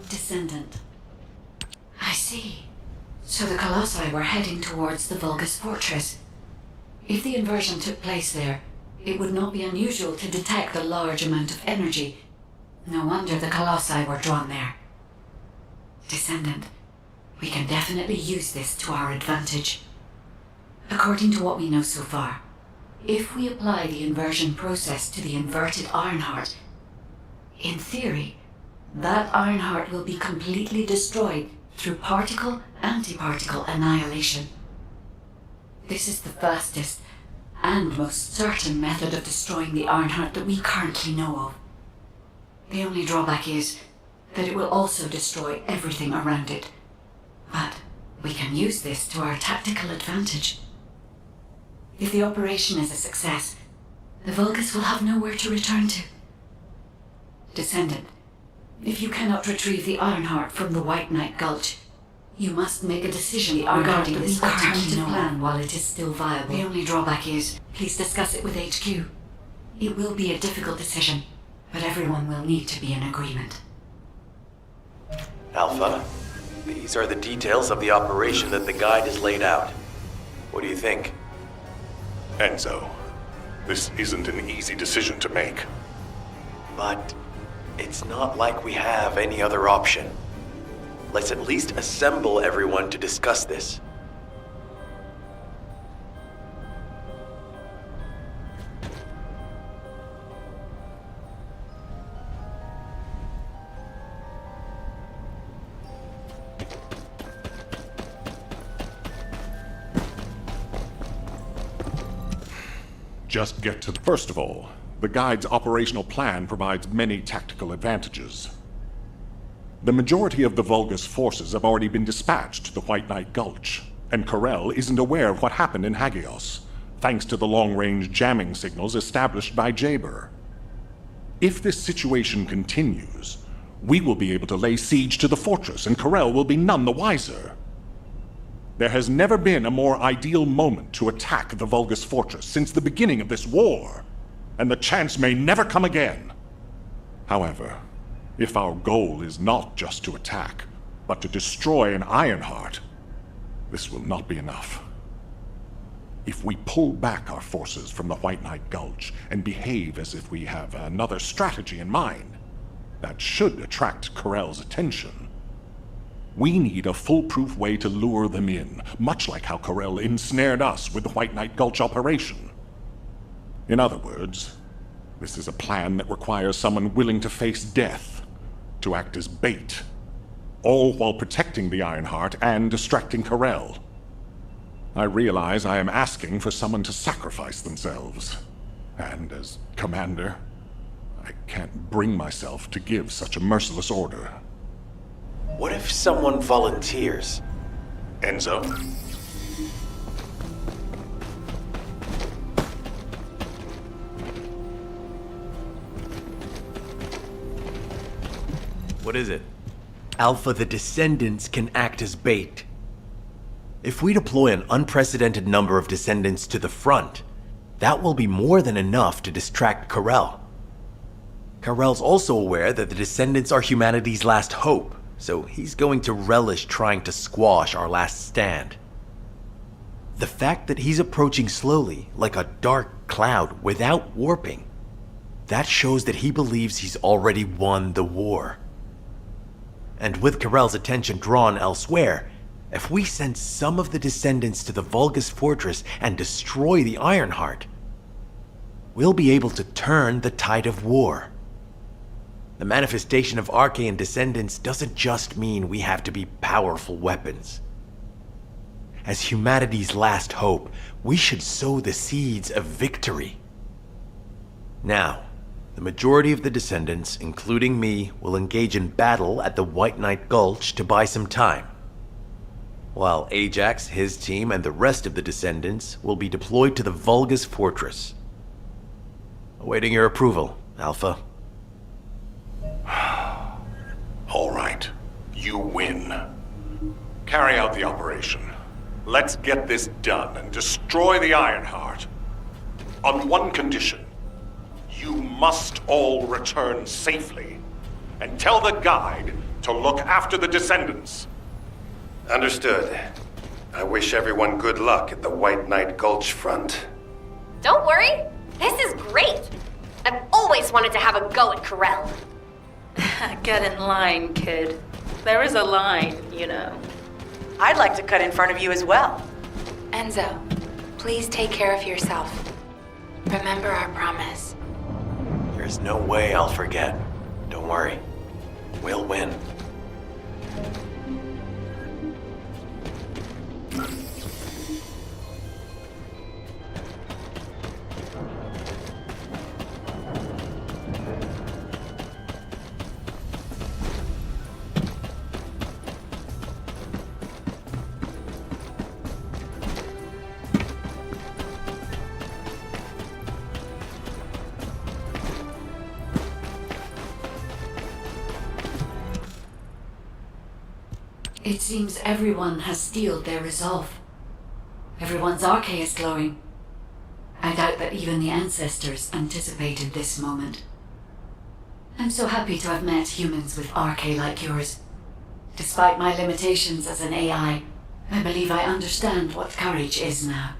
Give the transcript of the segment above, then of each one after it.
Descendant. I see. So the Colossi were heading towards the Vulgus fortress. If the inversion took place there, it would not be unusual to detect a large amount of energy. No wonder the Colossi were drawn there. Descendant, we can definitely use this to our advantage. According to what we know so far, if we apply the inversion process to the inverted Ironheart, in theory, that Ironheart will be completely destroyed through particle-antiparticle annihilation. This is the fastest and most certain method of destroying the Ironheart that we currently know of. The only drawback is that it will also destroy everything around it. But we can use this to our tactical advantage. If the operation is a success, the Vulgus will have nowhere to return to. Descendant, if you cannot retrieve the Ironheart from the White Knight Gulch, you must make a decision regarding this alternative plan while it is still viable. The only drawback is, please discuss it with HQ. It will be a difficult decision, but everyone will need to be in agreement. Alpha, these are the details of the operation that the guide has laid out. What do you think? Enzo, this isn't an easy decision to make. But it's not like we have any other option. Let's at least assemble everyone to discuss this. Just get to... First of all, the guide's operational plan provides many tactical advantages. The majority of the Vulgus forces have already been dispatched to the White Knight Gulch, and Corel isn't aware of what happened in Hagios, thanks to the long-range jamming signals established by Jaber. If this situation continues, we will be able to lay siege to the fortress, and Corel will be none the wiser. There has never been a more ideal moment to attack the Vulgus fortress since the beginning of this war, and the chance may never come again. However, if our goal is not just to attack, but to destroy an Ironheart, this will not be enough. If we pull back our forces from the White Knight Gulch and behave as if we have another strategy in mind, that should attract Corel's attention. We need a foolproof way to lure them in, much like how Corel ensnared us with the White Knight Gulch operation. In other words, this is a plan that requires someone willing to face death, to act as bait, all while protecting the Ironheart and distracting Corel. I realize I am asking for someone to sacrifice themselves, And as commander, I can't bring myself to give such a merciless order. What if someone volunteers? Enzo? What is it? Alpha, the Descendants can act as bait. If we deploy an unprecedented number of Descendants to the front, that will be more than enough to distract Karel. Karel's also aware that the Descendants are humanity's last hope, so he's going to relish trying to squash our last stand. The fact that he's approaching slowly, like a dark cloud without warping, that shows that he believes he's already won the war. And with Karel's attention drawn elsewhere, if we send some of the Descendants to the Vulgus Fortress and destroy the Ironheart, we'll be able to turn the tide of war. The manifestation of Archaean Descendants doesn't just mean we have to be powerful weapons. As humanity's last hope, we should sow the seeds of victory. Now, the majority of the Descendants, including me, will engage in battle at the White Knight Gulch to buy some time, while Ajax, his team, and the rest of the Descendants will be deployed to the Vulgus Fortress. Awaiting your approval, Alpha. All right. You win. Carry out the operation. Let's get this done and destroy the Ironheart. On one condition. You must all return safely. And tell the guide to look after the Descendants. Understood. I wish everyone good luck at the White Knight Gulch front. Don't worry, this is great. I've always wanted to have a go at Karel. Get in line, kid. There is a line, you know. I'd like to cut in front of you as well. Enzo, please take care of yourself. Remember our promise. There's no way I'll forget. Don't worry. We'll win. It seems everyone has steeled their resolve. Everyone's arche is glowing. I doubt that even the ancestors anticipated this moment. I'm so happy to have met humans with arche like yours. Despite my limitations as an AI, I believe I understand what courage is now.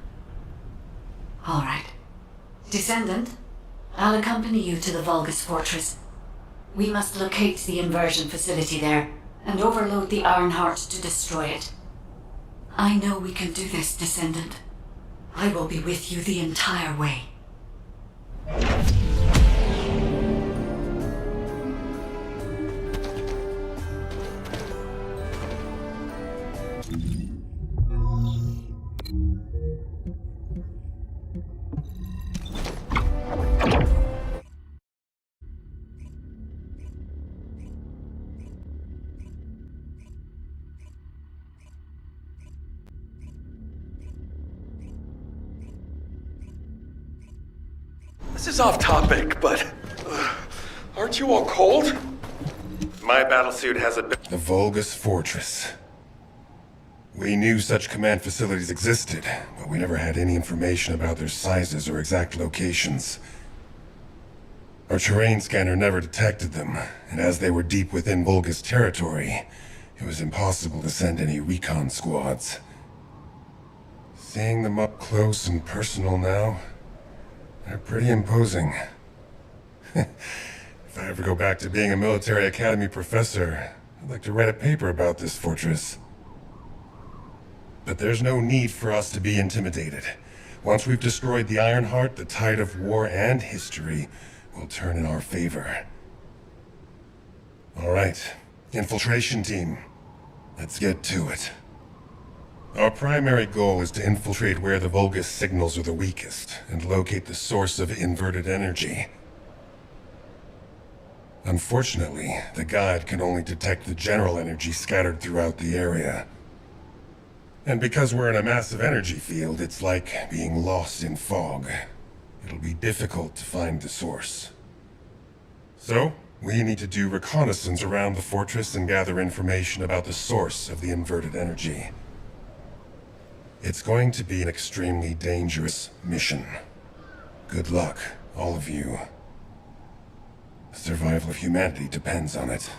All right. Descendant, I'll accompany you to the Vulgus Fortress. We must locate the inversion facility there and overload the Ironheart to destroy it. I know we can do this, Descendant. I will be with you the entire way. This is off topic, but aren't you all cold? My battlesuit has a bit. The Vulgus Fortress. We knew such command facilities existed, but we never had any information about their sizes or exact locations. Our terrain scanner never detected them, and as they were deep within Vulgus territory, it was impossible to send any recon squads. Seeing them up close and personal now, they're pretty imposing. If I ever go back to being a military academy professor, I'd like to write a paper about this fortress. But there's no need for us to be intimidated. Once we've destroyed the Ironheart, the tide of war and history will turn in our favor. All right, infiltration team, let's get to it. Our primary goal is to infiltrate where the Vulgus signals are the weakest and locate the source of inverted energy. Unfortunately, the guide can only detect the general energy scattered throughout the area. And because we're in a massive energy field, it's like being lost in fog. It'll be difficult to find the source. So, we need to do reconnaissance around the fortress and gather information about the source of the inverted energy. It's going to be an extremely dangerous mission. Good luck, all of you. The survival of humanity depends on it.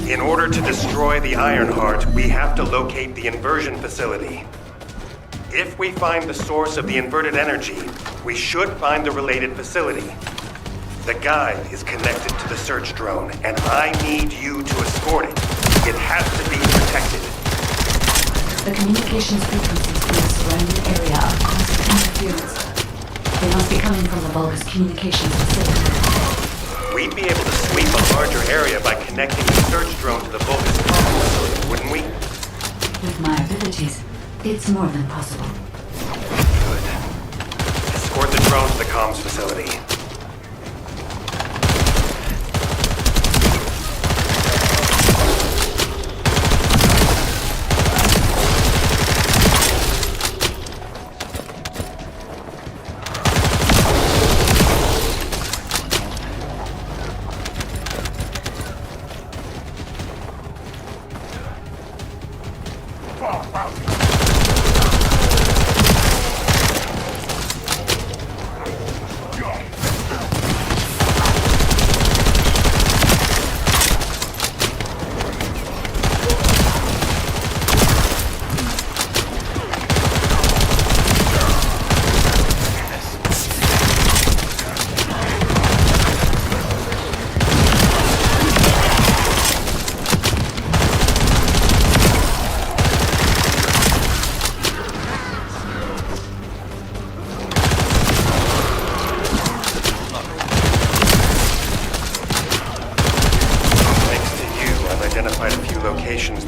In order to destroy the Ironheart, we have to locate the inversion facility. If we find the source of the inverted energy, we should find the related facility. The guide is connected to the search drone, and I need you to escort it. It has to be protected. The communications frequencies in the surrounding area are constant interference. They must be coming from the Vulgus communications facility. We'd be able to sweep a larger area by connecting the search drone to the Vulgus comm facility, wouldn't we? With my abilities, it's more than possible. Good. Escort the drone to the comms facility.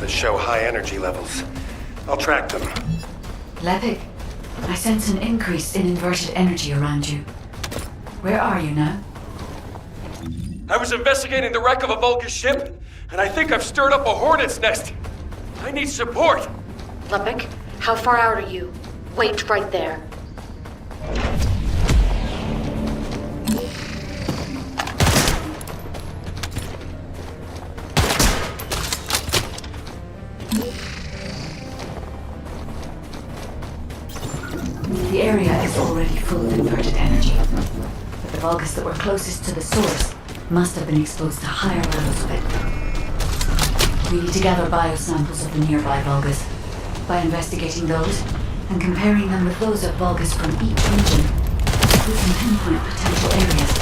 Show high energy levels. I'll track them. Lepic, I sense an increase in inverted energy around you. Where are you now? I was investigating the wreck of a Vulgus ship, and I think I've stirred up a hornet's nest. I need support. Lepic, how far out are you? Wait right there. The area is already full of inverted energy. But the Vulgus that were closest to the source must have been exposed to higher levels of it. We need to gather biosamples of the nearby Vulgus. By investigating those, and comparing them with those of Vulgus from each region, we can pinpoint potential areas.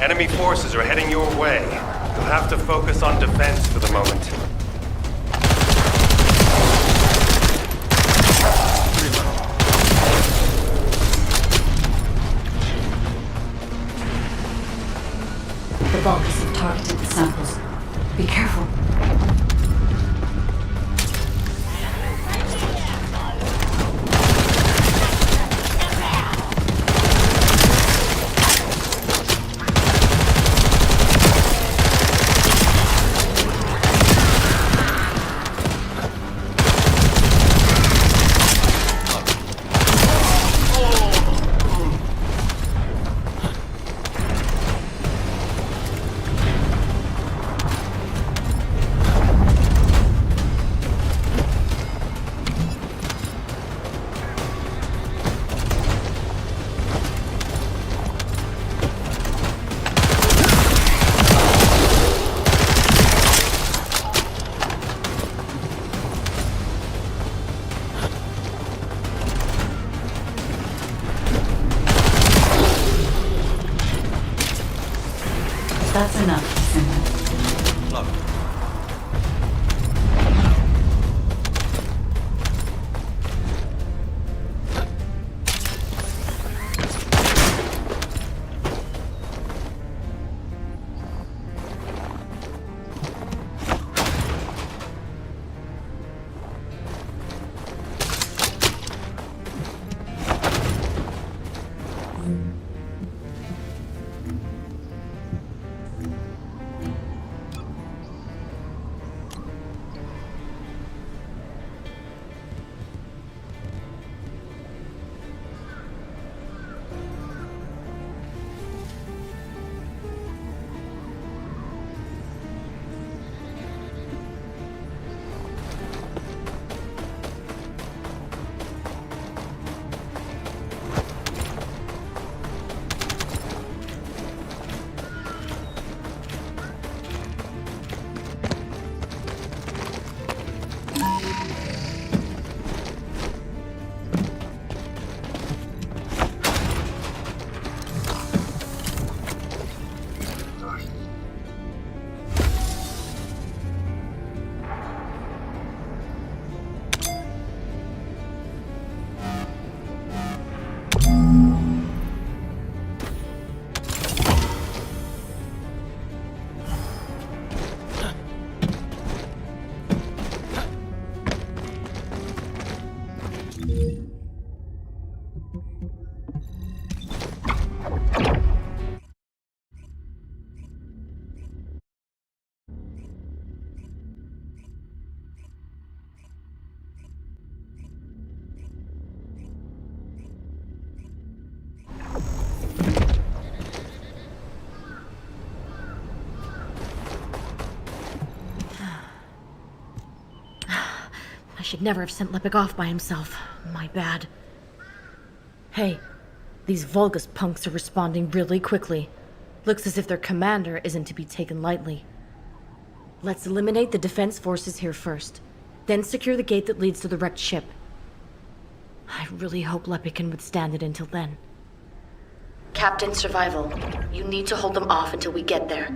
Enemy forces are heading your way. You'll have to focus on defense for the moment. The Vulgus have targeted the samples. Be careful. That's enough, Descendant. Look. I should never have sent Lepik off by himself. My bad. Hey, these Vulgus punks are responding really quickly. Looks as if their commander isn't to be taken lightly. Let's eliminate the defense forces here first, then secure the gate that leads to the wrecked ship. I really hope Lepik can withstand it until then. Captain Survival, you need to hold them off until we get there.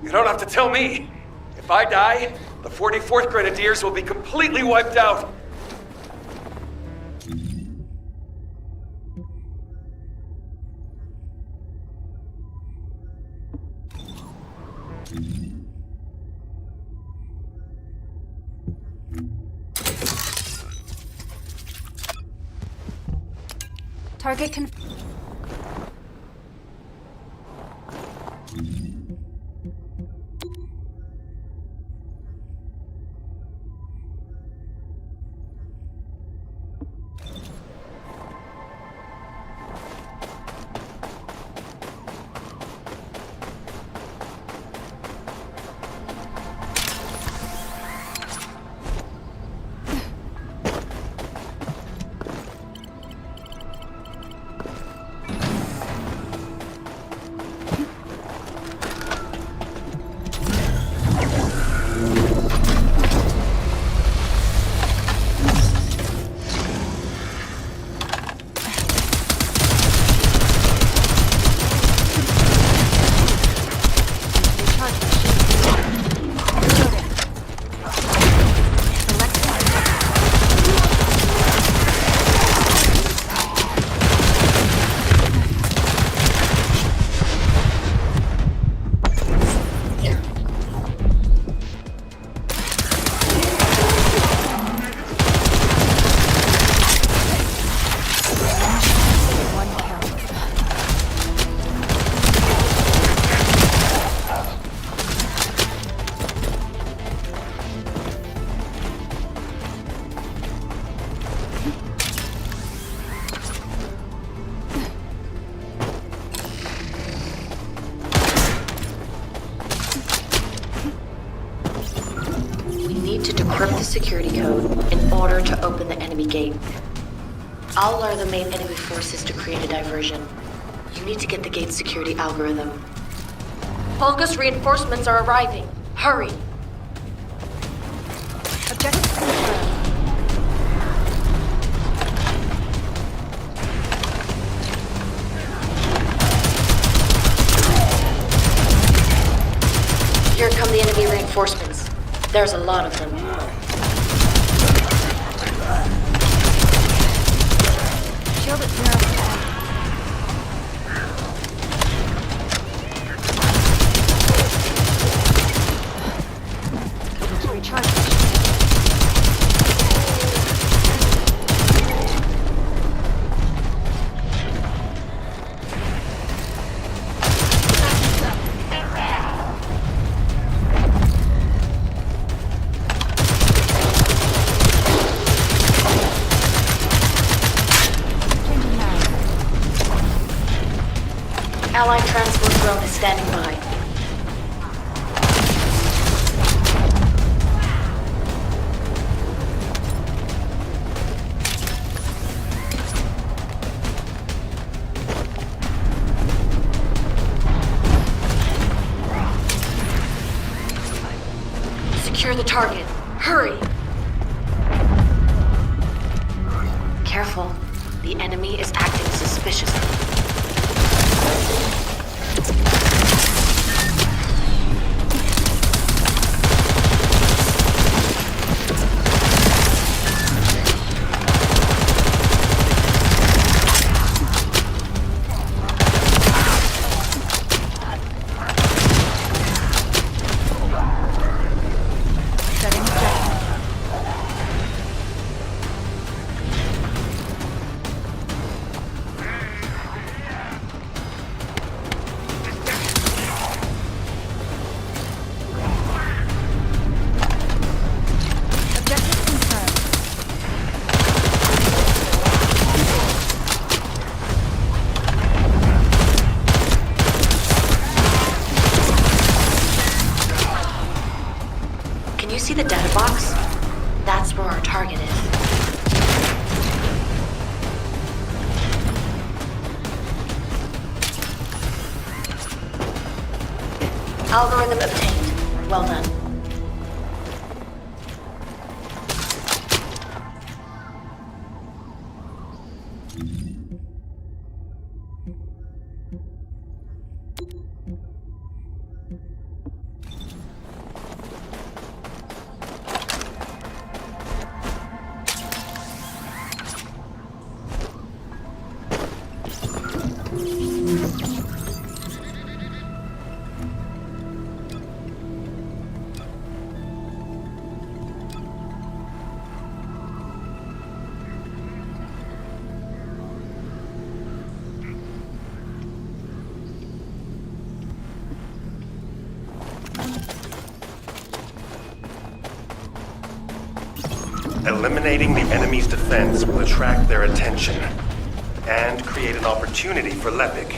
You don't have to tell me. If I die, the 44th Grenadiers will be completely wiped out. Target decrypt the security code in order to open the enemy gate. I'll lure the main enemy forces to create a diversion. You need to get the gate's security algorithm. Vulgus reinforcements are arriving. Hurry! Objective confirmed. Here come the enemy reinforcements. There's a lot of them. Shield at 0%. Able to recharge. Allied transport drone is standing by. Secure the target. Hurry! Careful. The enemy is acting suspiciously. See the data box? That's where our target is. Algorithm obtained. Well done. Eliminating the enemy's defense will attract their attention and create an opportunity for Lepic.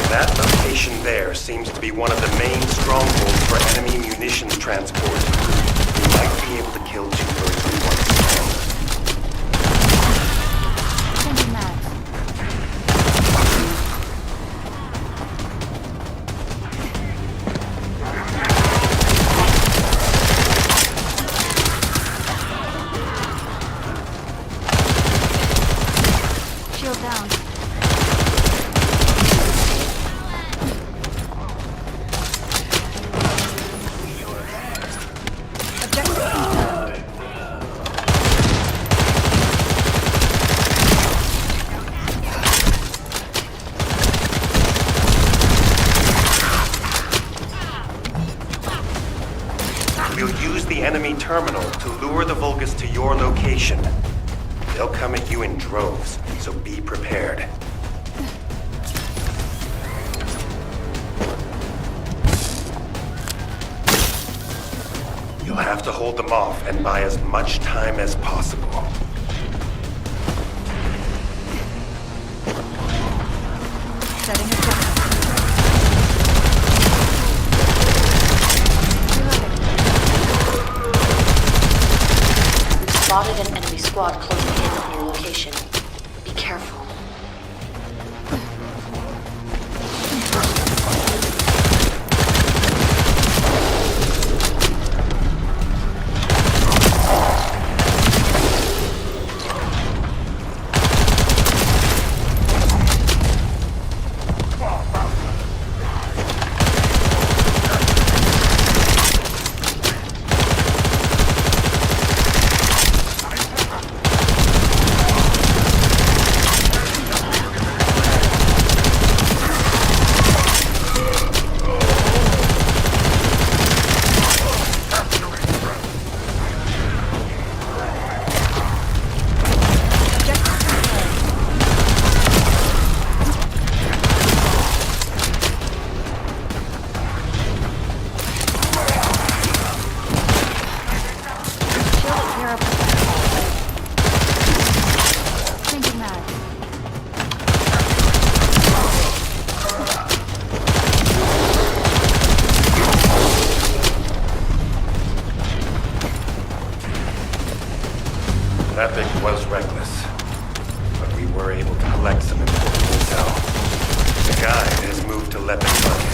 That location there seems to be one of the main strongholds for enemy munitions transport. We might be able to kill two birds with one stone. Enemy terminal to lure the Vulgus to your location. They'll come at you in droves, so be prepared. You'll have to hold them off and buy as much time as possible. squad closing in on your location. Be careful. That thing was reckless, but we were able to collect some important intel. The guide has moved to Lepidfunke.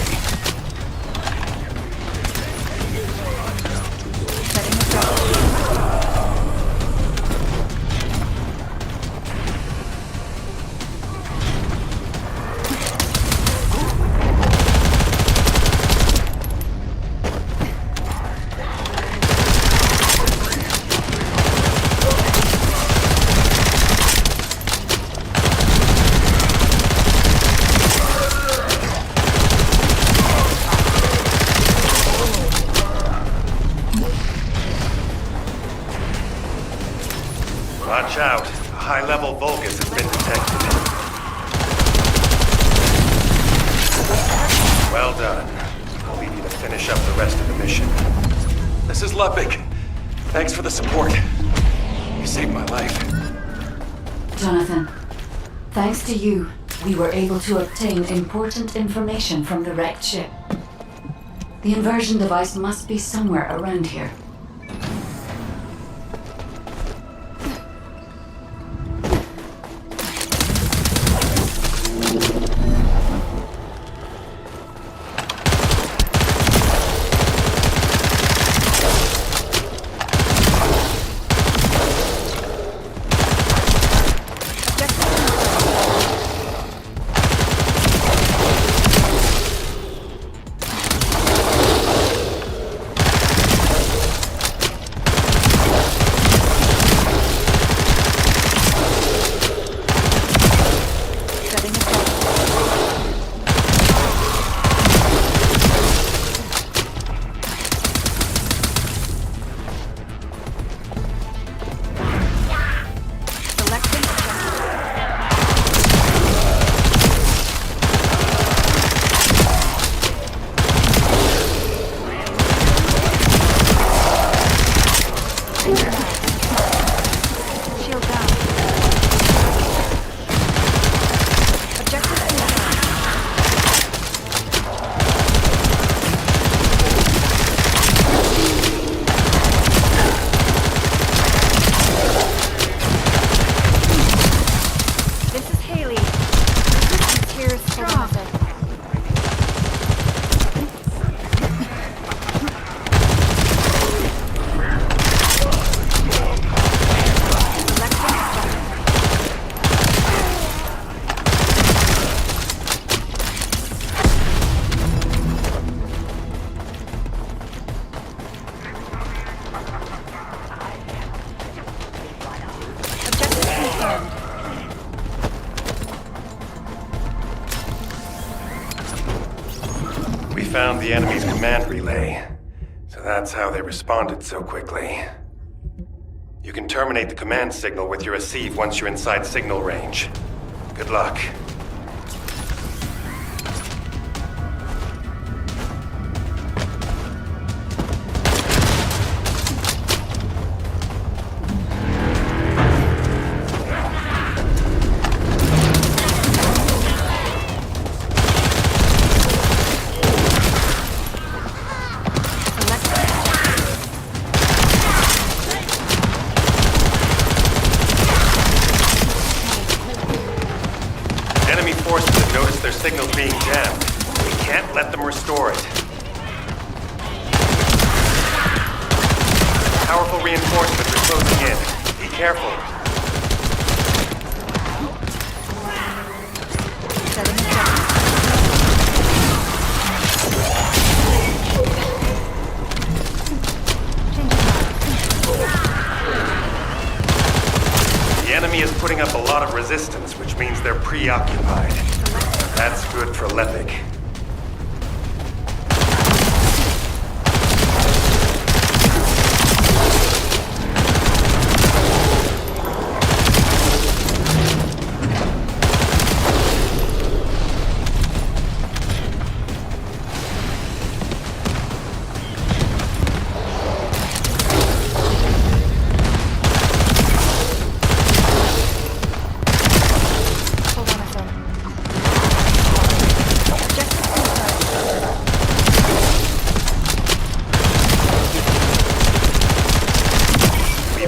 Watch out. A high-level Vulgus has been detected. Well done. I'll leave you to finish up the rest of the mission. This is Lepik. Thanks for the support. You saved my life. Jonathan, thanks to you, we were able to obtain important information from the wrecked ship. The inversion device must be somewhere around here. Found the enemy's command relay, so that's how they responded so quickly. You can terminate the command signal with your receive once you're inside signal range. Good luck. signal's being jammed. We can't let them restore it. Powerful reinforcements are closing in. Be careful. The enemy is putting up a lot of resistance, which means they're preoccupied. That's good for Lepik.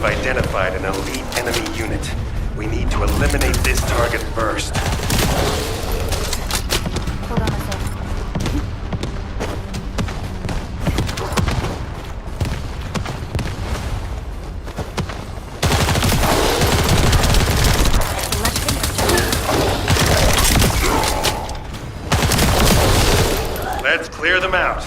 Identified an elite enemy unit. We need to eliminate this target first. Hold on a sec. Let's clear them out.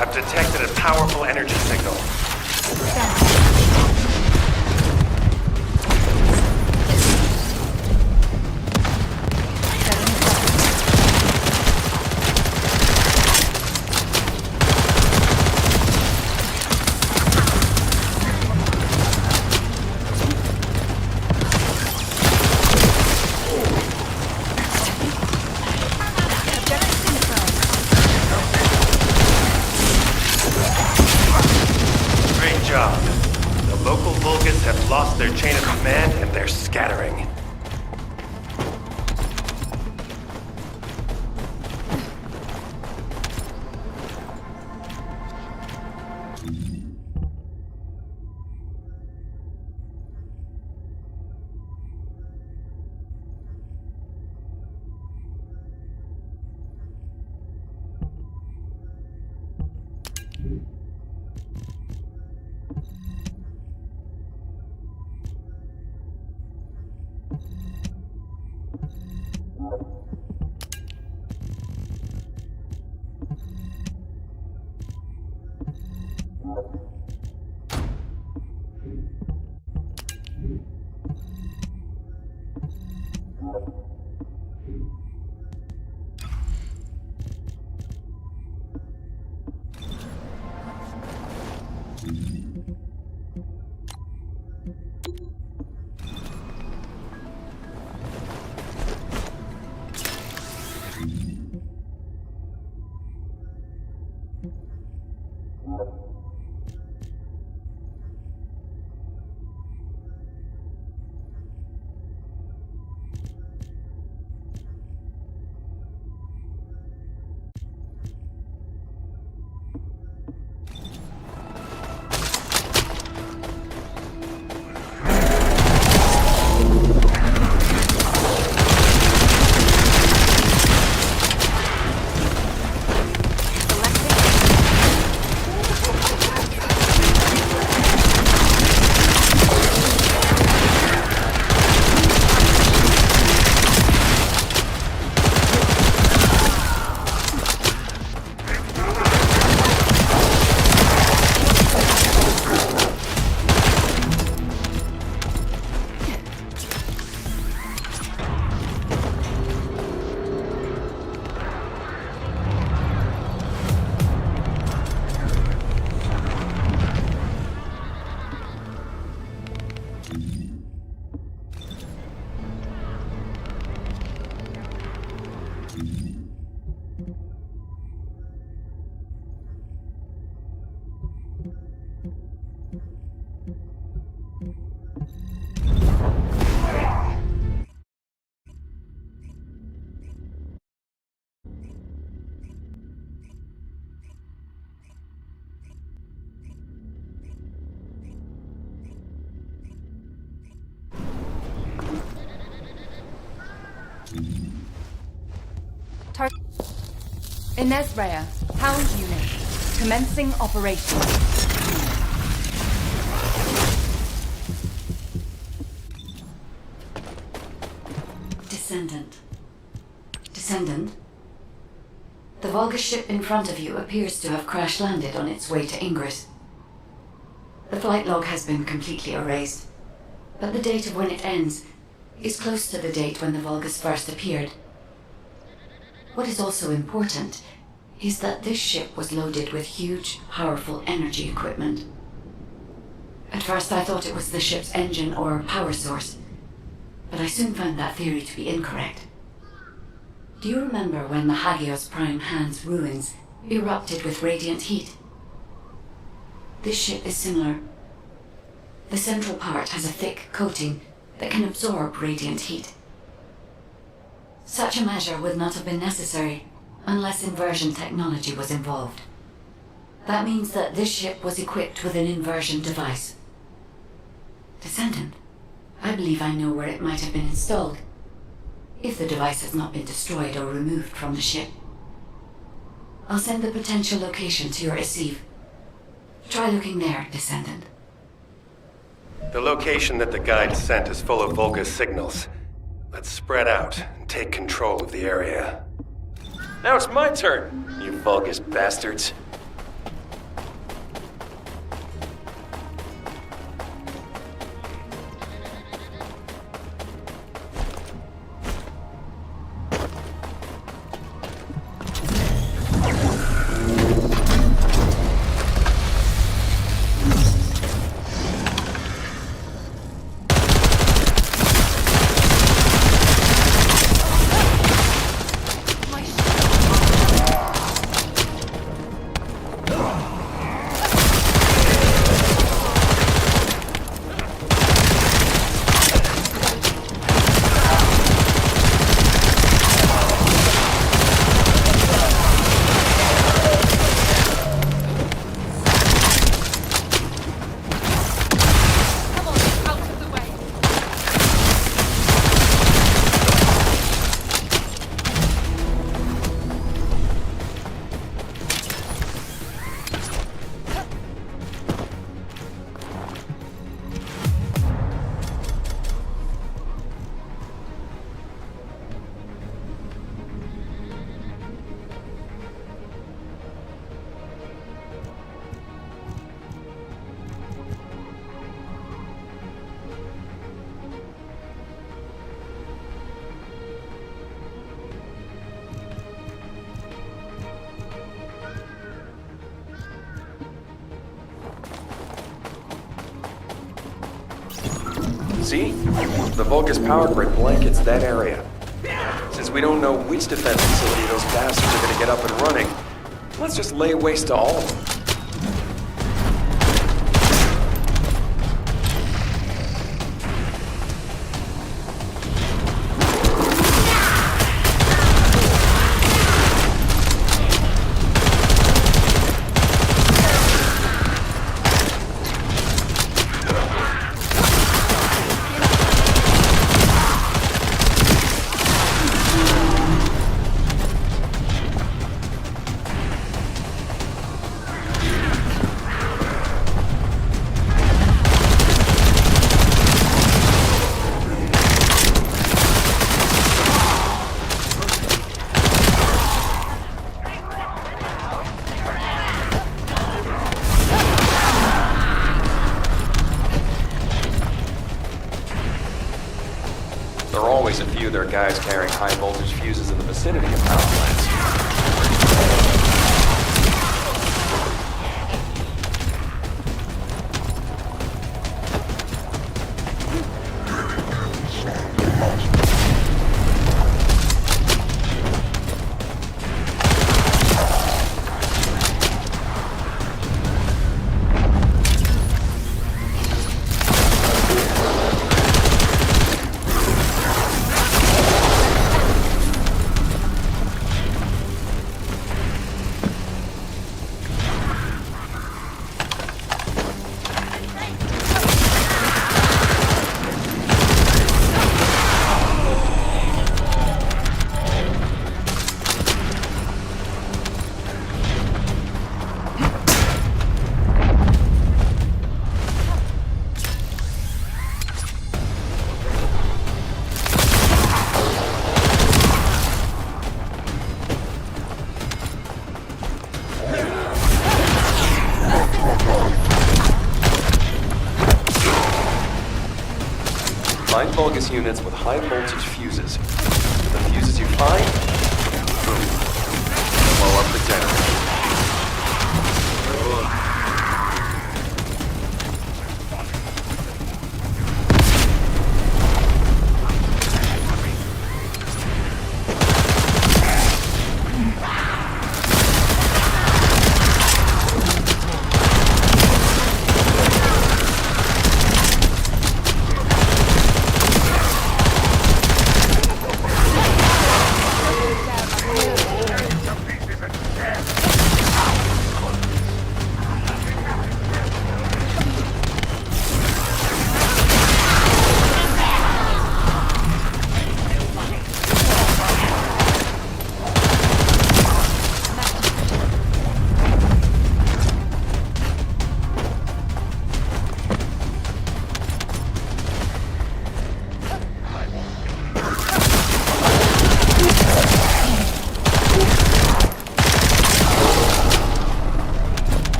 I've detected a powerful energy signal. Job. The local Vulgus have lost their chain of command and they're scattering. Inez Rhea, Hound Unit. Commencing operation. Descendant. Descendant? The Vulgus ship in front of you appears to have crash-landed on its way to Ingress. The flight log has been completely erased, but the date of when it ends is close to the date when the Vulgus first appeared. What is also important is that this ship was loaded with huge, powerful energy equipment. At first I thought it was the ship's engine or power source, but I soon found that theory to be incorrect. Do you remember when the Hagios Prime Hand's ruins erupted with radiant heat? This ship is similar. The central part has a thick coating that can absorb radiant heat. Such a measure would not have been necessary unless inversion technology was involved. That means that this ship was equipped with an inversion device. Descendant, I believe I know where it might have been installed, if the device has not been destroyed or removed from the ship. I'll send the potential location to your receive. Try looking there, Descendant. The location that the guide sent is full of Vulgus signals. Let's spread out and take control of the area. Now it's my turn, you Vulgus bastards. See? The Vulgus power grid blankets that area. Since we don't know which defense facility those bastards are gonna get up and running, let's just lay waste to all of them. There are always a few of their guys carrying high voltage fuses in the vicinity of power plants. Find Vulgus units with high voltage fuses. The fuses you find, boom. Blow up the generator.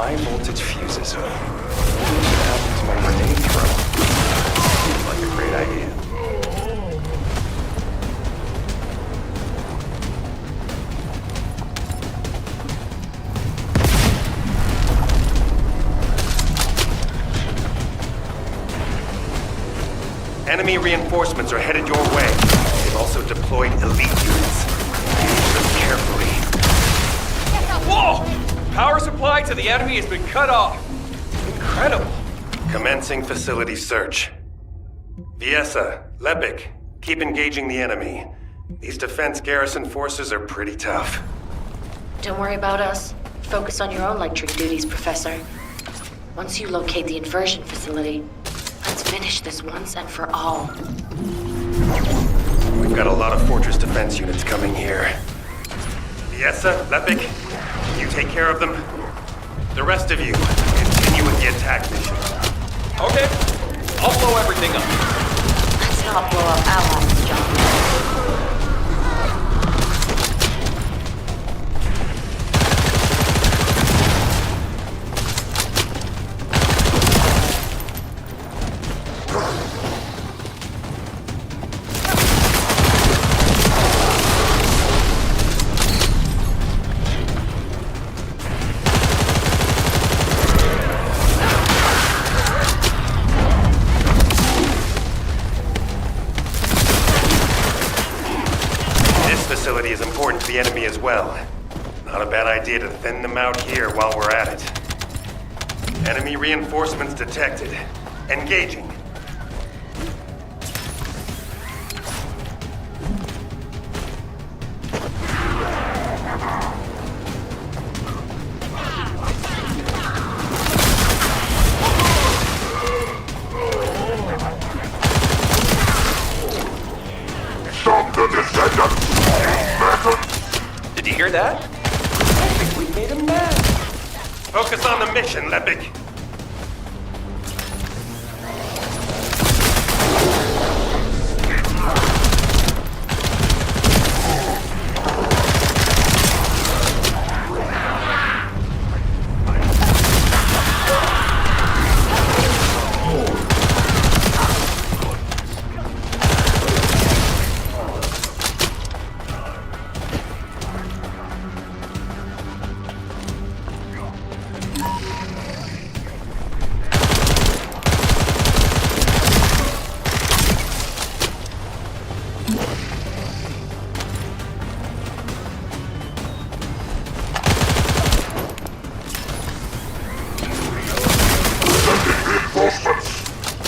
High voltage fuses. What happened to my grenade throw? Seems like a great idea. Enemy reinforcements are headed your way. They've also deployed elite units. Use them carefully. Whoa! Power supply to the enemy has been cut off. Incredible. Commencing facility search. Viesa, Lepik, keep engaging the enemy. These defense garrison forces are pretty tough. Don't worry about us. Focus on your own electric duties, Professor. Once you locate the inversion facility, let's finish this once and for all. We've got a lot of fortress defense units coming here. Viesa, Lepik, you take care of them. The rest of you, continue with the attack mission. Okay, I'll blow everything up. Let's not blow up allies, John. Is important to the enemy as well. Not a bad idea to thin them out here while we're at it. Enemy reinforcements detected. Engaging. Stop the Descendant! Did you hear that? I think we made him mad. Focus on the mission, Lepik.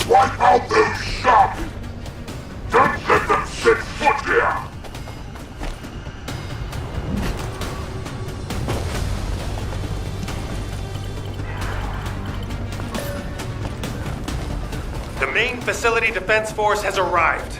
Wipe out those shops! Don't let them set foot here! The main facility defense force has arrived.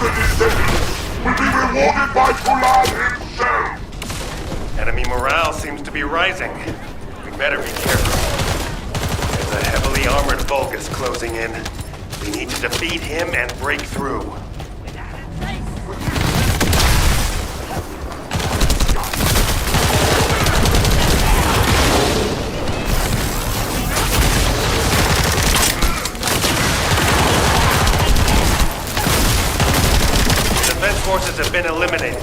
the Descendants will be rewarded by Kulan himself! Enemy morale seems to be rising. We better be careful. There's a heavily armored Vulgus closing in. We need to defeat him and break through. Defense forces have been eliminated.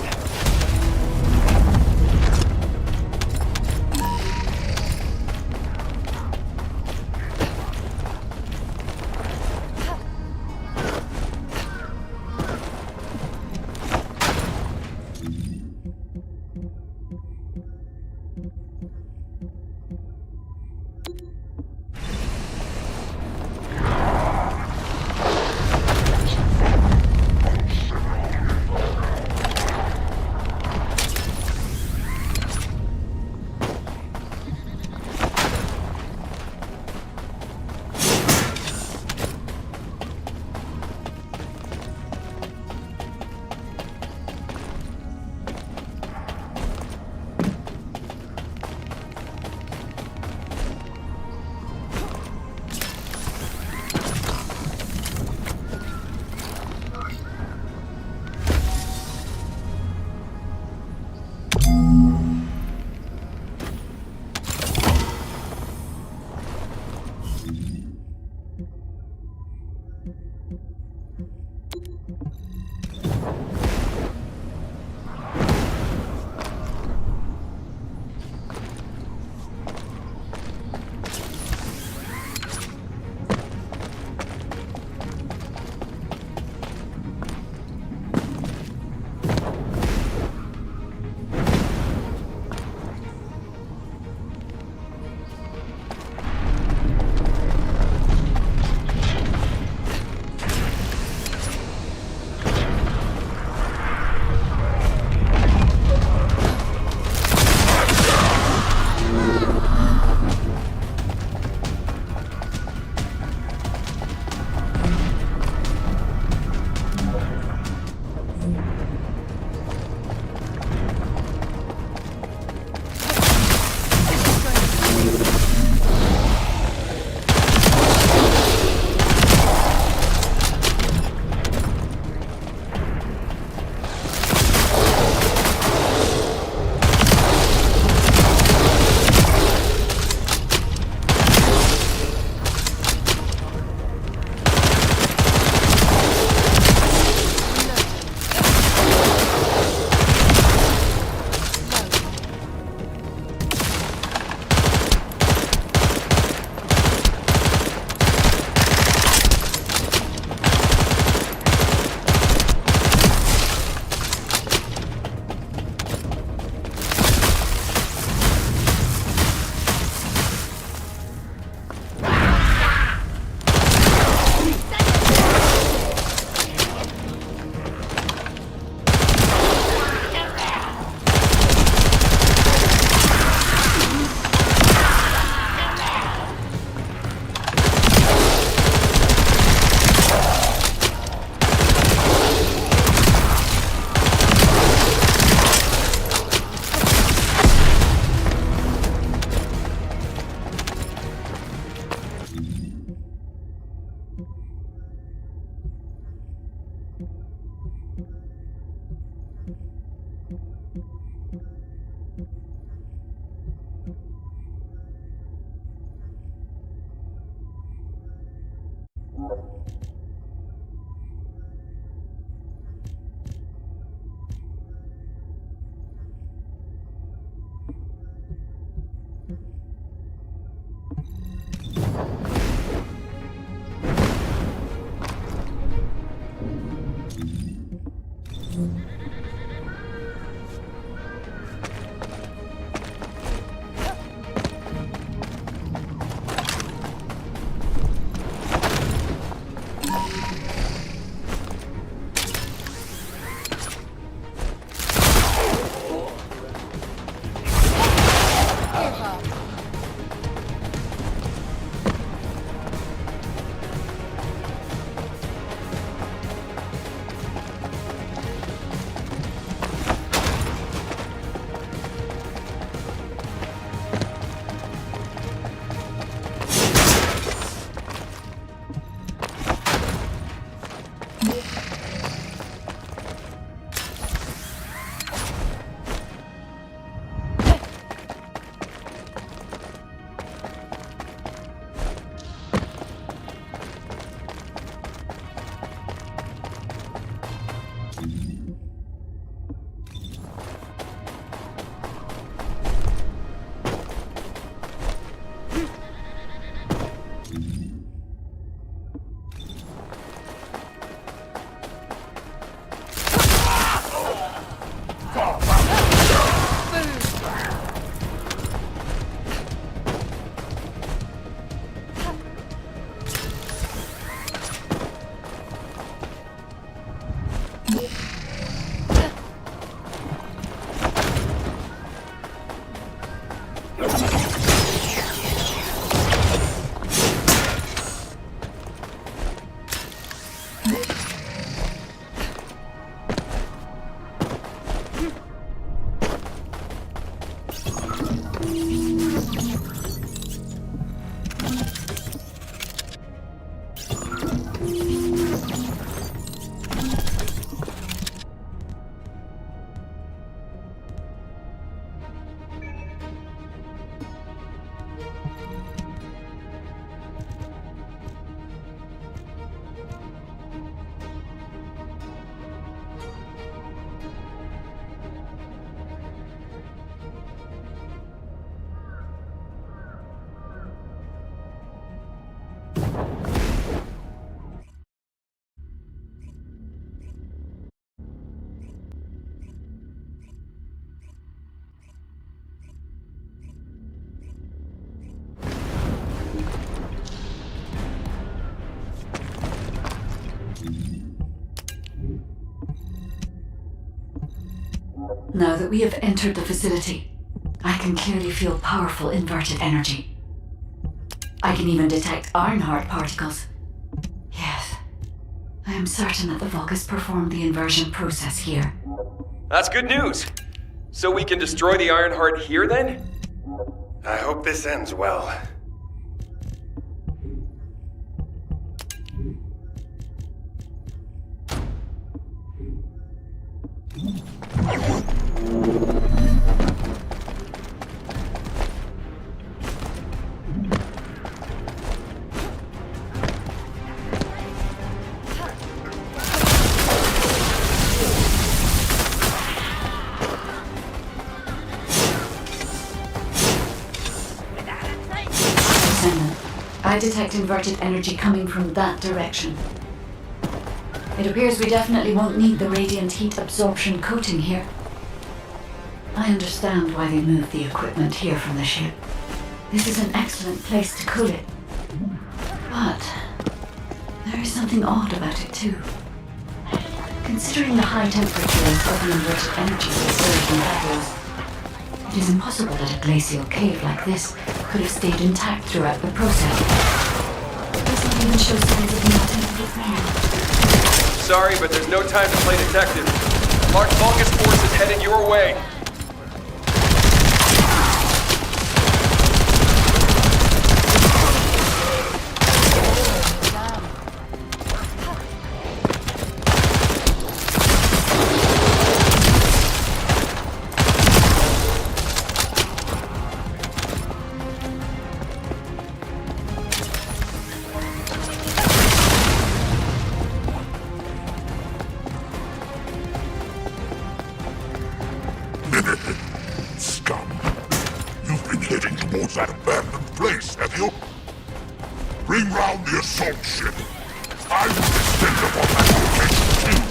Now that we have entered the facility, I can clearly feel powerful inverted energy. I can even detect Ironheart particles. Yes, I am certain that the Vulgus performed the inversion process here. That's good news. So we can destroy the Ironheart here then? I hope this ends well. Descendant, I detect inverted energy coming from that direction. It appears we definitely won't need the radiant heat absorption coating here. I understand why they moved the equipment here from the ship. This is an excellent place to cool it. But there is something odd about it too. Considering the high temperatures of the inverted energy reserved in Atlas, it is impossible that a glacial cave like this could have stayed intact throughout the process. It does not even show signs of being attempted fire. Sorry, but there's no time to play detective. Large Vulgus force is headed your way. Scum. You've been heading towards that abandoned place, have you? Bring round the assault ship. I will descend upon that location too.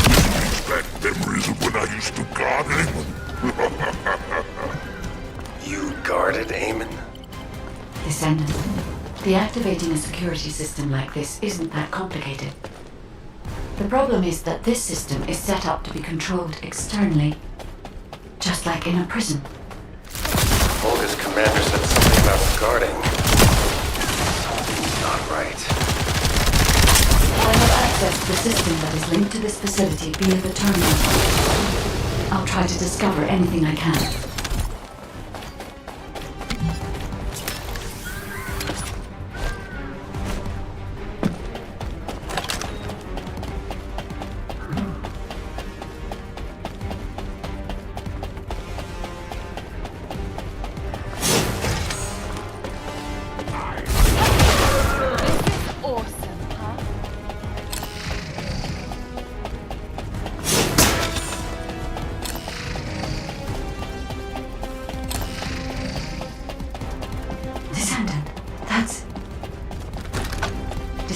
This brings back memories of when I used to guard Amon. You guarded Amon? Descendant, deactivating a security system like this isn't that complicated. The problem is that this system is set up to be controlled externally, just like in a prison. Vulgus commander said something about guarding. Something's not right. I have access to the system that is linked to this facility via the terminal. I'll try to discover anything I can.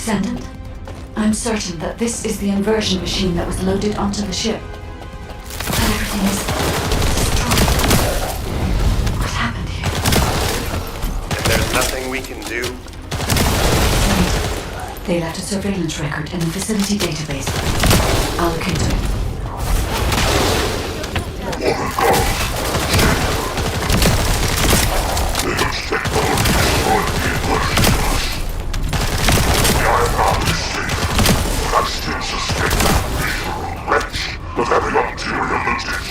Descendant, I'm certain that this is the inversion machine that was loaded onto the ship. But everything is destroyed. What happened here? And there's nothing we can do? Wait. They left a surveillance record in the facility database. I'll look into it. I still suspect that miserable wretch of having ulterior motives.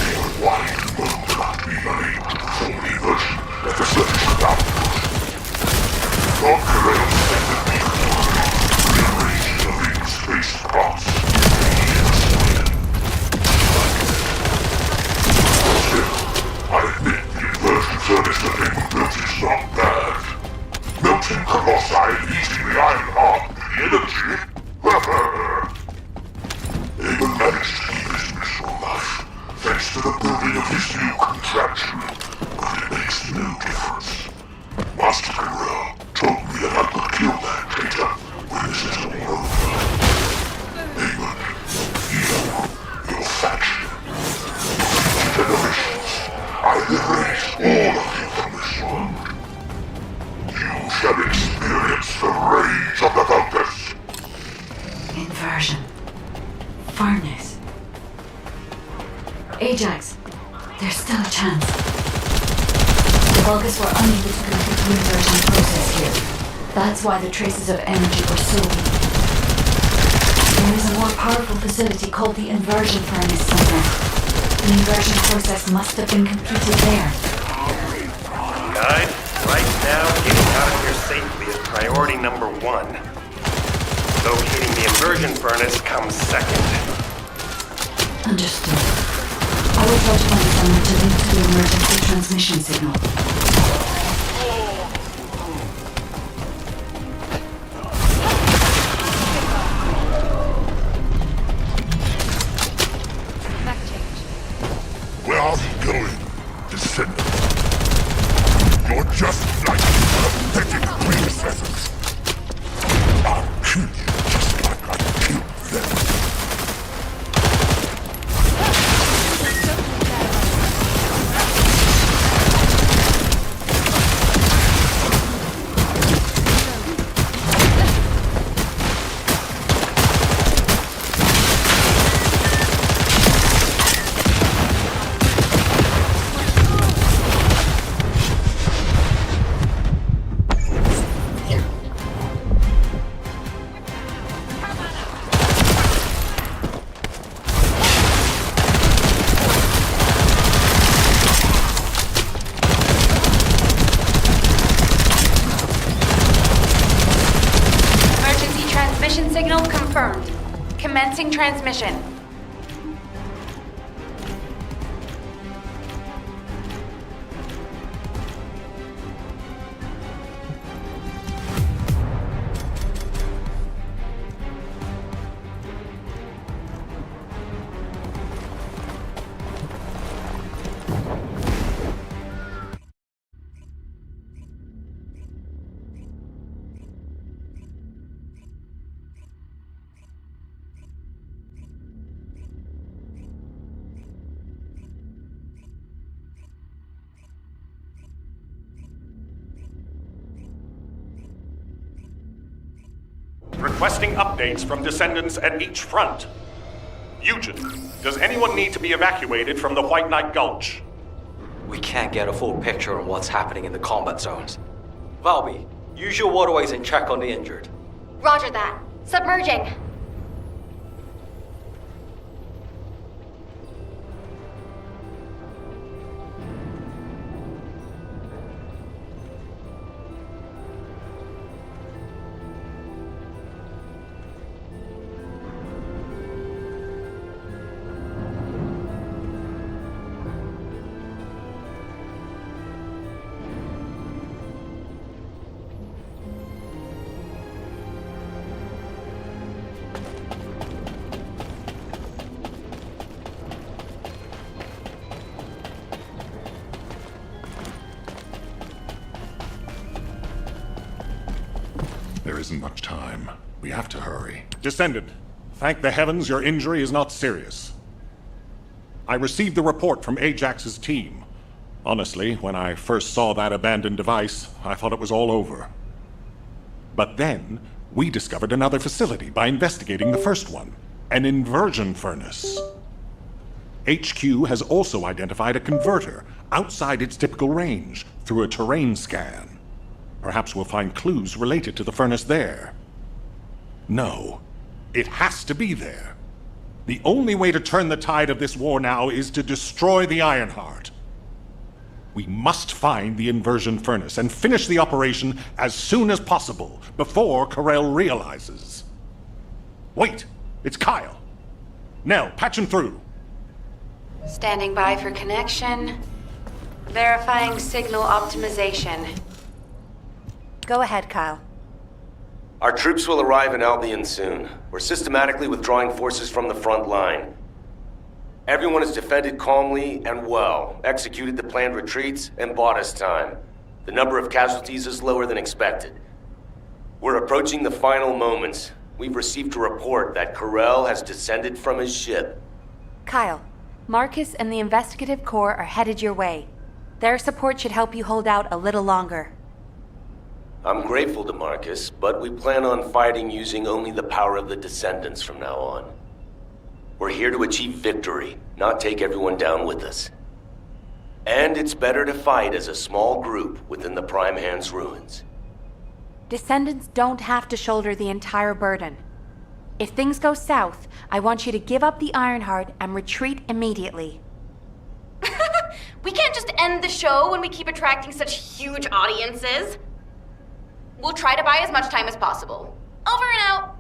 Even wide moon cannot be unable to perform the inversion at the surface of outpost. Not correct that the rearranging of in-space parts still, I admit the inversion furnace that they were built is not bad. Melting colossi and eating the iron heart energy? Even managed to keep his miserable life, thanks to the building of his new contraption. But it makes no difference. Master Guerrero told me that I could kill that traitor when this is all over. Eamon, your faction, for generations, I've erased all of you from this world. You shall experience the rage of the Vulgus. Inversion. Furnace. Ajax, there's still a chance. The Vulgus were unable to complete the inversion process here. That's why the traces of energy were so weak. There is a more powerful facility called the inversion furnace somewhere. The inversion process must have been completed there. Guide, right now, getting out of here safely is priority number 1. Locating the inversion furnace comes second. Understood. I will try to find someone to link to the emergency transmission signal. Where are you going, Descendant? You're just like your pathetic predecessors. I'll kill you just like I killed them. Signal confirmed. Commencing transmission. Requesting updates from Descendants at each front. Eugen, does anyone need to be evacuated from the White Knight Gulch? We can't get a full picture on what's happening in the combat zones. Valby, use your waterways and check on the injured. Roger that. Submerging. There isn't much time. We have to hurry. Descendant, thank the heavens your injury is not serious. I received the report from Ajax's team. Honestly, when I first saw that abandoned device, I thought it was all over. But then, we discovered another facility by investigating the first one, an inversion furnace. HQ has also identified a converter outside its typical range through a terrain scan. Perhaps we'll find clues related to the furnace there. No, it has to be there. The only way to turn the tide of this war now is to destroy the Ironheart. We must find the inversion furnace and finish the operation as soon as possible, before Corell realizes. Wait, it's Kyle. Nell, patch him through. Standing by for connection. Verifying signal optimization. Go ahead, Kyle. Our troops will arrive in Albion soon. We're systematically withdrawing forces from the front line. Everyone has defended calmly and well, executed the planned retreats, and bought us time. The number of casualties is lower than expected. We're approaching the final moments. We've received a report that Corell has descended from his ship. Kyle, Marcus and the Investigative Corps are headed your way. Their support should help you hold out a little longer. I'm grateful to Marcus, but we plan on fighting using only the power of the Descendants from now on. We're here to achieve victory, not take everyone down with us. And it's better to fight as a small group within the Prime Hand's ruins. Descendants don't have to shoulder the entire burden. If things go south, I want you to give up the Ironheart and retreat immediately. We can't just end the show when we keep attracting such huge audiences. We'll try to buy as much time as possible. Over and out.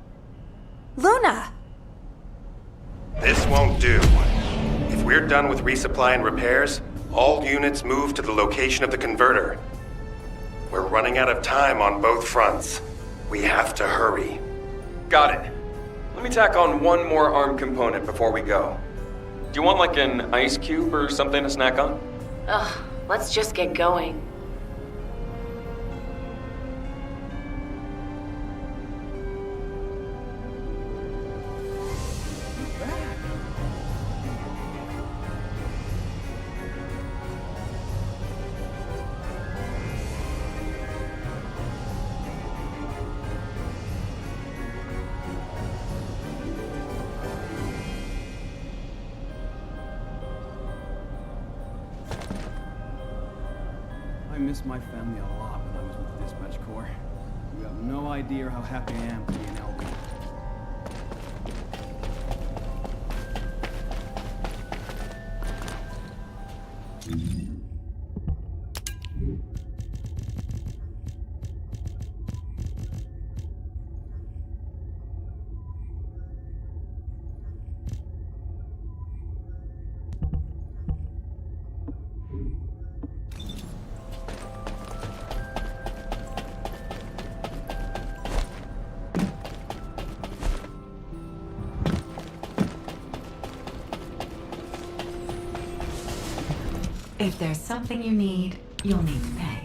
Luna! This won't do. If we're done with resupply and repairs, all units move to the location of the converter. We're running out of time on both fronts. We have to hurry. Got it. Let me tack on one more arm component before we go. Do you want like an ice cube or something to snack on? Ugh, let's just get going. I miss my family a lot when I was with the Dispatch Corps. You have no idea how happy I am to be in Albion. If there's something you need, you'll need to pay.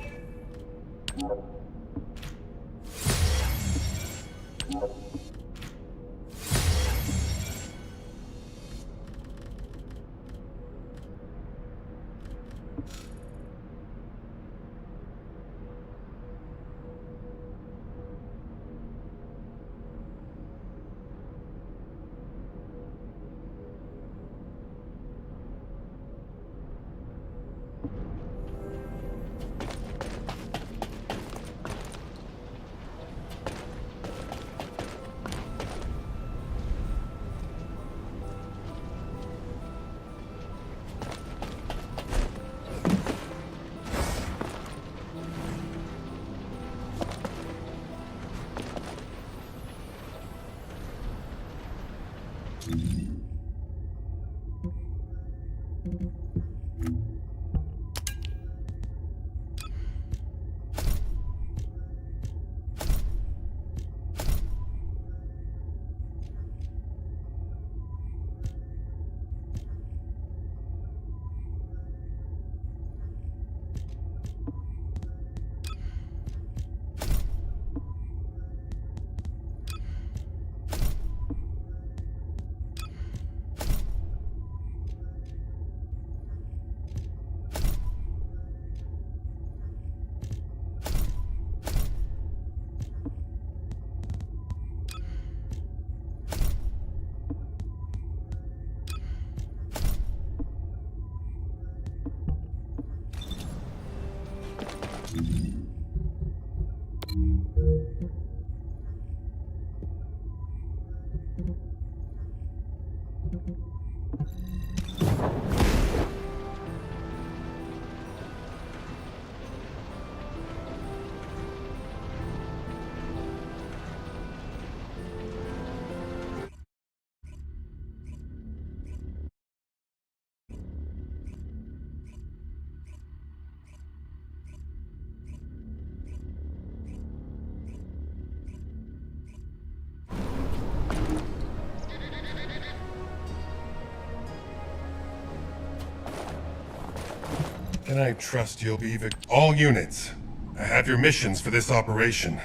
Can I trust you'll be all units, I have your missions for this operation.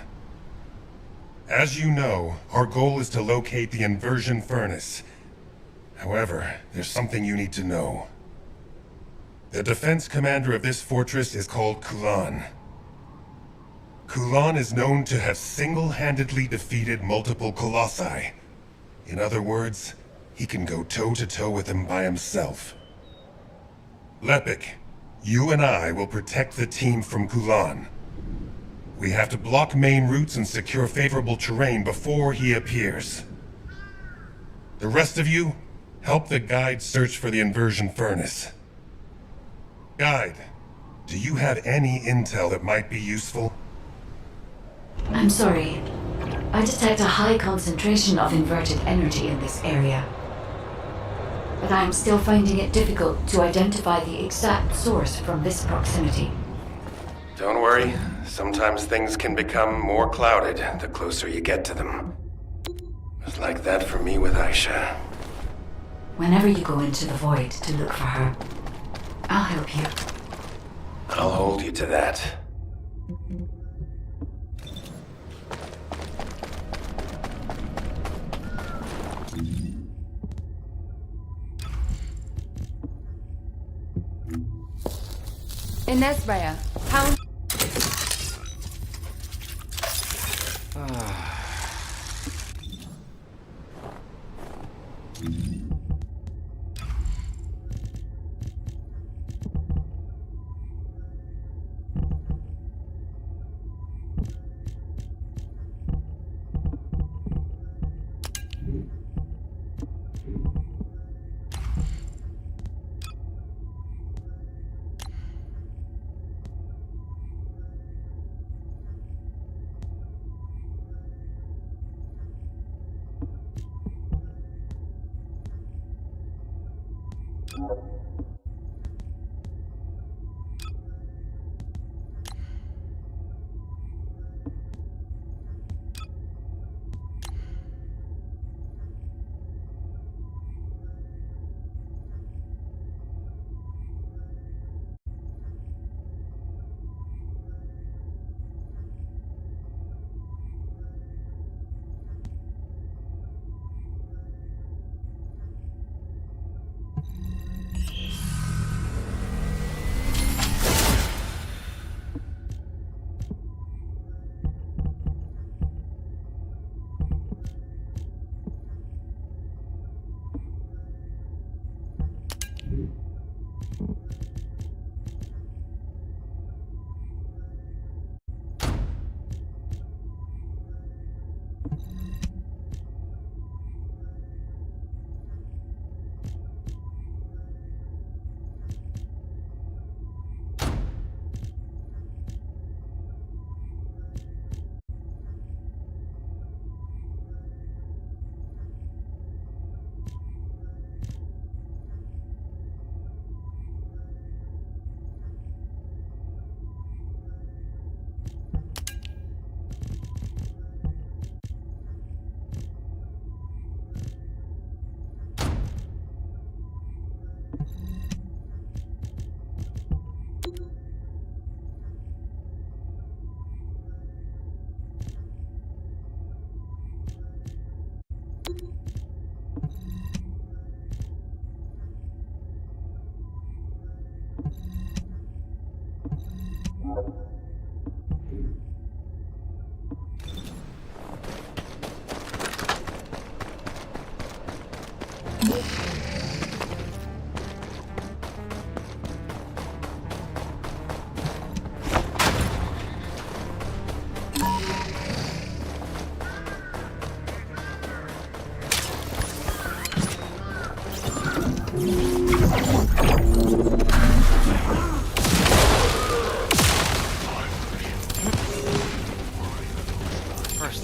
As you know, our goal is to locate the inversion furnace. However, there's something you need to know. The defense commander of this fortress is called Kulan. Kulan is known to have single-handedly defeated multiple colossi. In other words, he can go toe-to-toe with them by himself. Lepik, you and I will protect the team from Kulan. We have to block main routes and secure favorable terrain before he appears. The rest of you, help the guide search for the inversion furnace. Guide, do you have any intel that might be useful? I'm sorry. I detect a high concentration of inverted energy in this area. But I'm still finding it difficult to identify the exact source from this proximity. Don't worry. Sometimes things can become more clouded the closer you get to them. It was like that for me with Aisha. Whenever you go into the void to look for her, I'll help you. I'll hold you to that. Ines Rhea, how...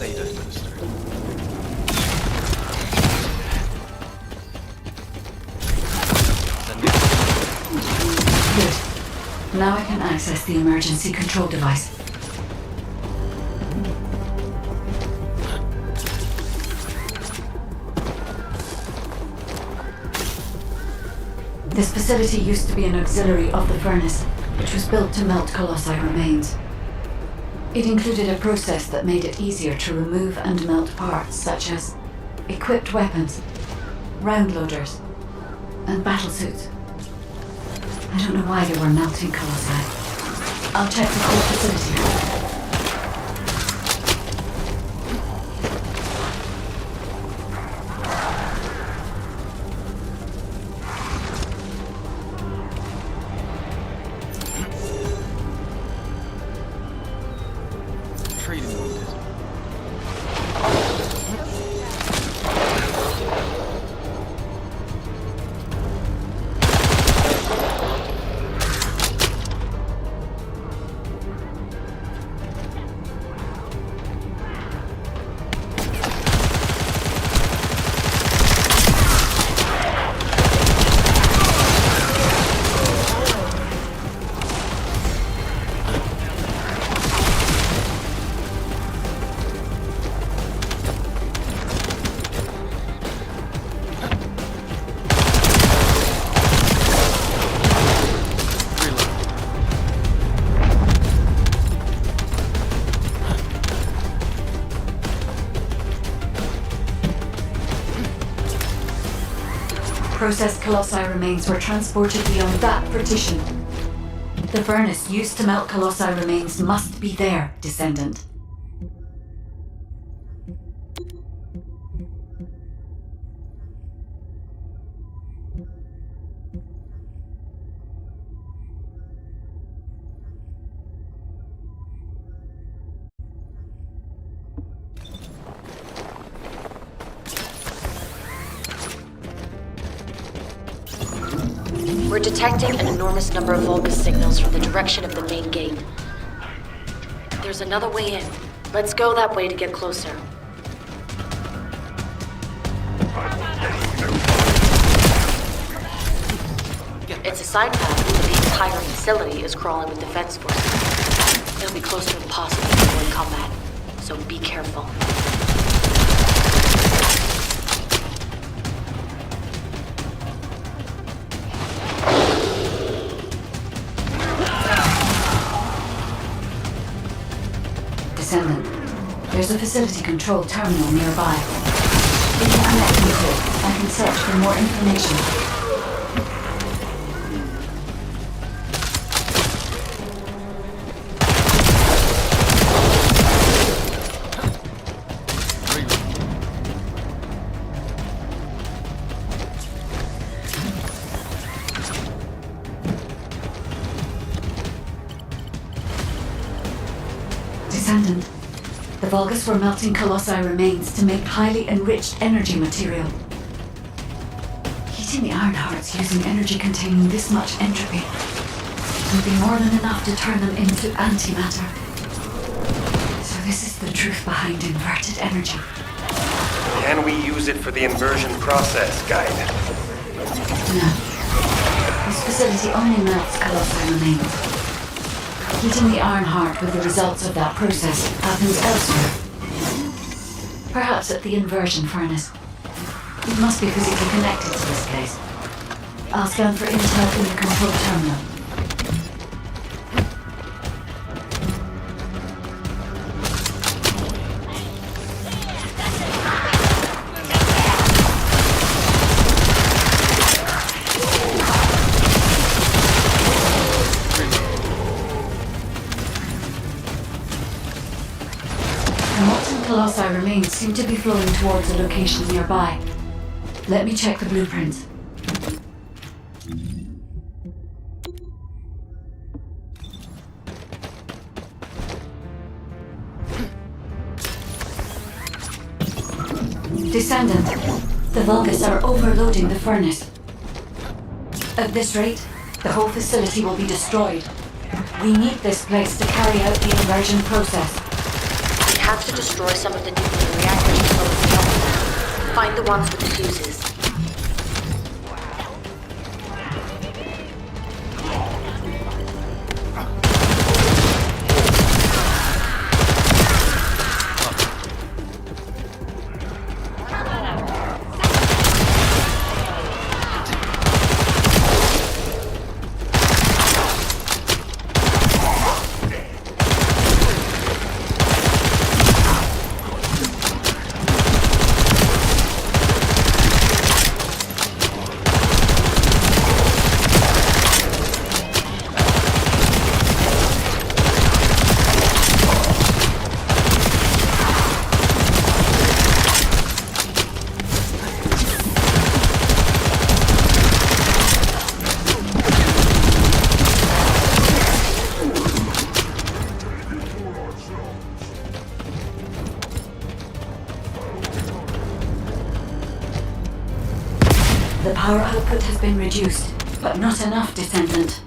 Stay there, Minister. Good. Now I can access the emergency control device. This facility used to be an auxiliary of the furnace, which was built to melt Colossi remains. It included a process that made it easier to remove and melt parts such as equipped weapons, round loaders, and battlesuits. I don't know why they were melting Colossi. I'll check the core facility. Processed Colossi remains were transported beyond that partition. The furnace used to melt Colossi remains must be there, Descendant. We're detecting an enormous number of Vulgus signals from the direction of the main gate. There's another way in. Let's go that way to get closer. It's a side path, but the entire facility is crawling with defense forces. They'll be close to impossible to avoid combat, so be careful. Descendant, there's a facility control terminal nearby. If you connect me to it, I can search for more information. Descendant, the Vulgus were melting Colossi remains to make highly enriched energy material. Heating the iron hearts using energy containing this much entropy would be more than enough to turn them into antimatter. So this is the truth behind inverted energy. Can we use it for the inversion process, Guide? No. This facility only melts Colossi remains. Heating the iron heart with the results of that process happens elsewhere. Perhaps at the inversion furnace. It must be physically connected to this place. I'll scan for intel in the control terminal. Colossi remains seem to be flowing towards a location nearby. Let me check the blueprints. Descendant, the Vulgus are overloading the furnace. At this rate, the whole facility will be destroyed. We need this place to carry out the inversion process. We have to destroy some of the nuclear reactors to close the open. Find the ones with the fuses. The power output has been reduced, but not enough, Descendant.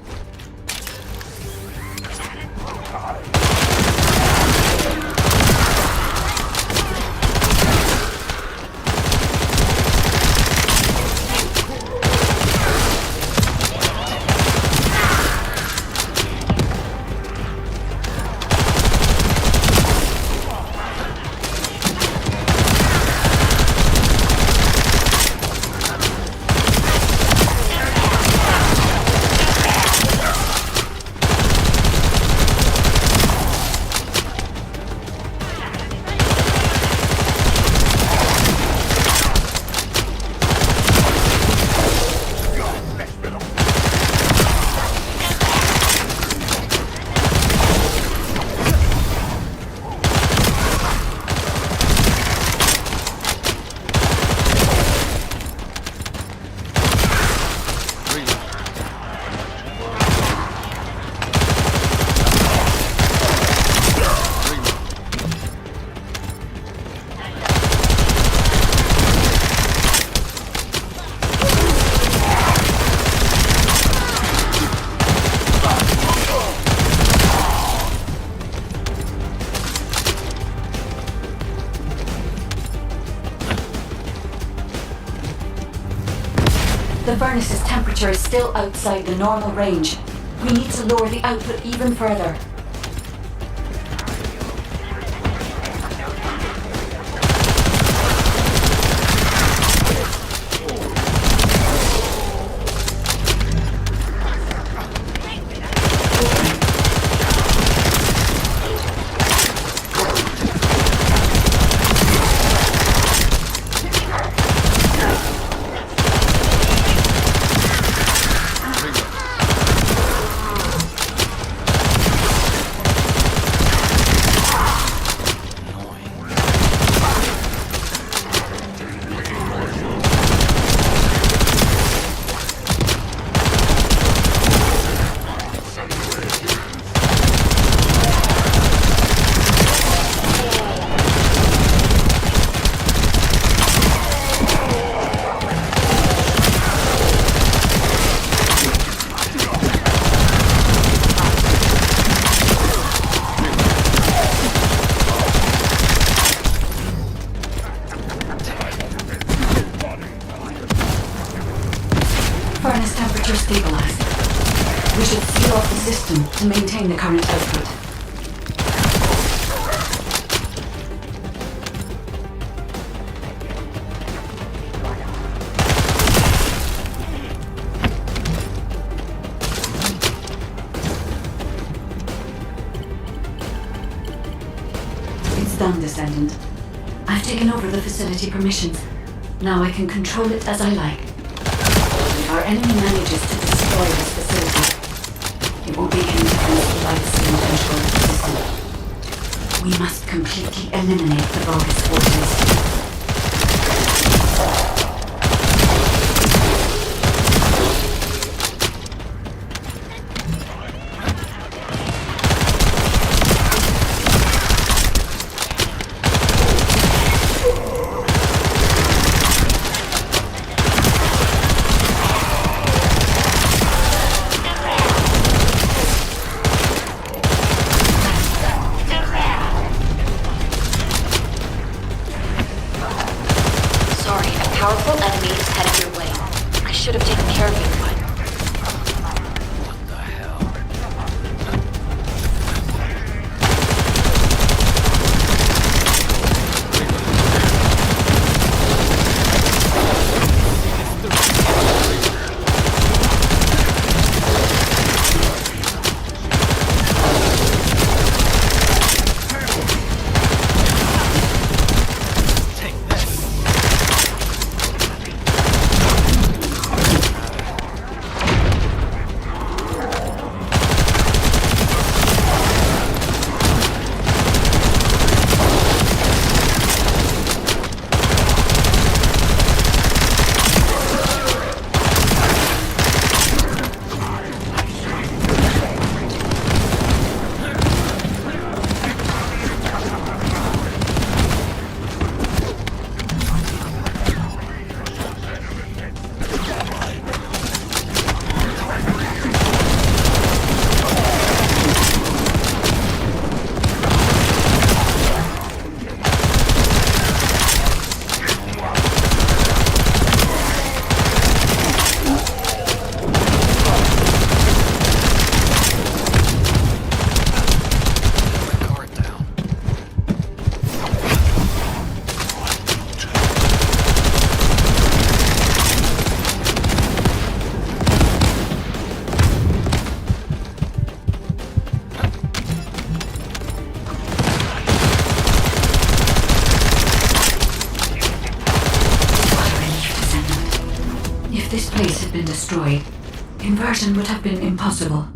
The furnace's temperature is still outside the normal range. We need to lower the output even further. Furnace temperature stabilized. We should seal off the system to maintain the current output. It's done, Descendant. I've taken over the facility permissions. Now I can control it as I like. If our enemy manages to destroy this facility, it won't make any difference to legacy and control of the system. We must completely eliminate the Vulgus forces. should have taken care of it, but... What the hell? If this place had been destroyed, inversion would have been impossible.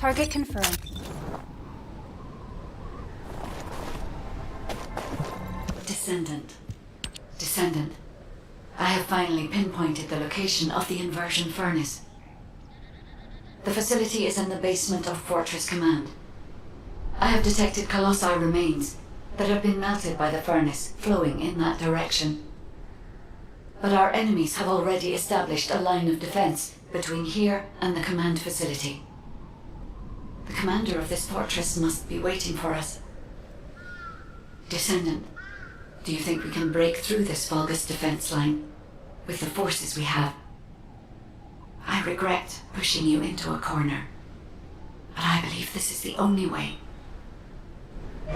Target confirmed. Descendant. I have finally pinpointed the location of the inversion furnace. The facility is in the basement of Fortress Command. I have detected Colossi remains that have been melted by the furnace flowing in that direction. But our enemies have already established a line of defense between here and the command facility. The commander of this fortress must be waiting for us. Descendant, do you think we can break through this Vulgus defense line with the forces we have? I regret pushing you into a corner, but I believe this is the only way.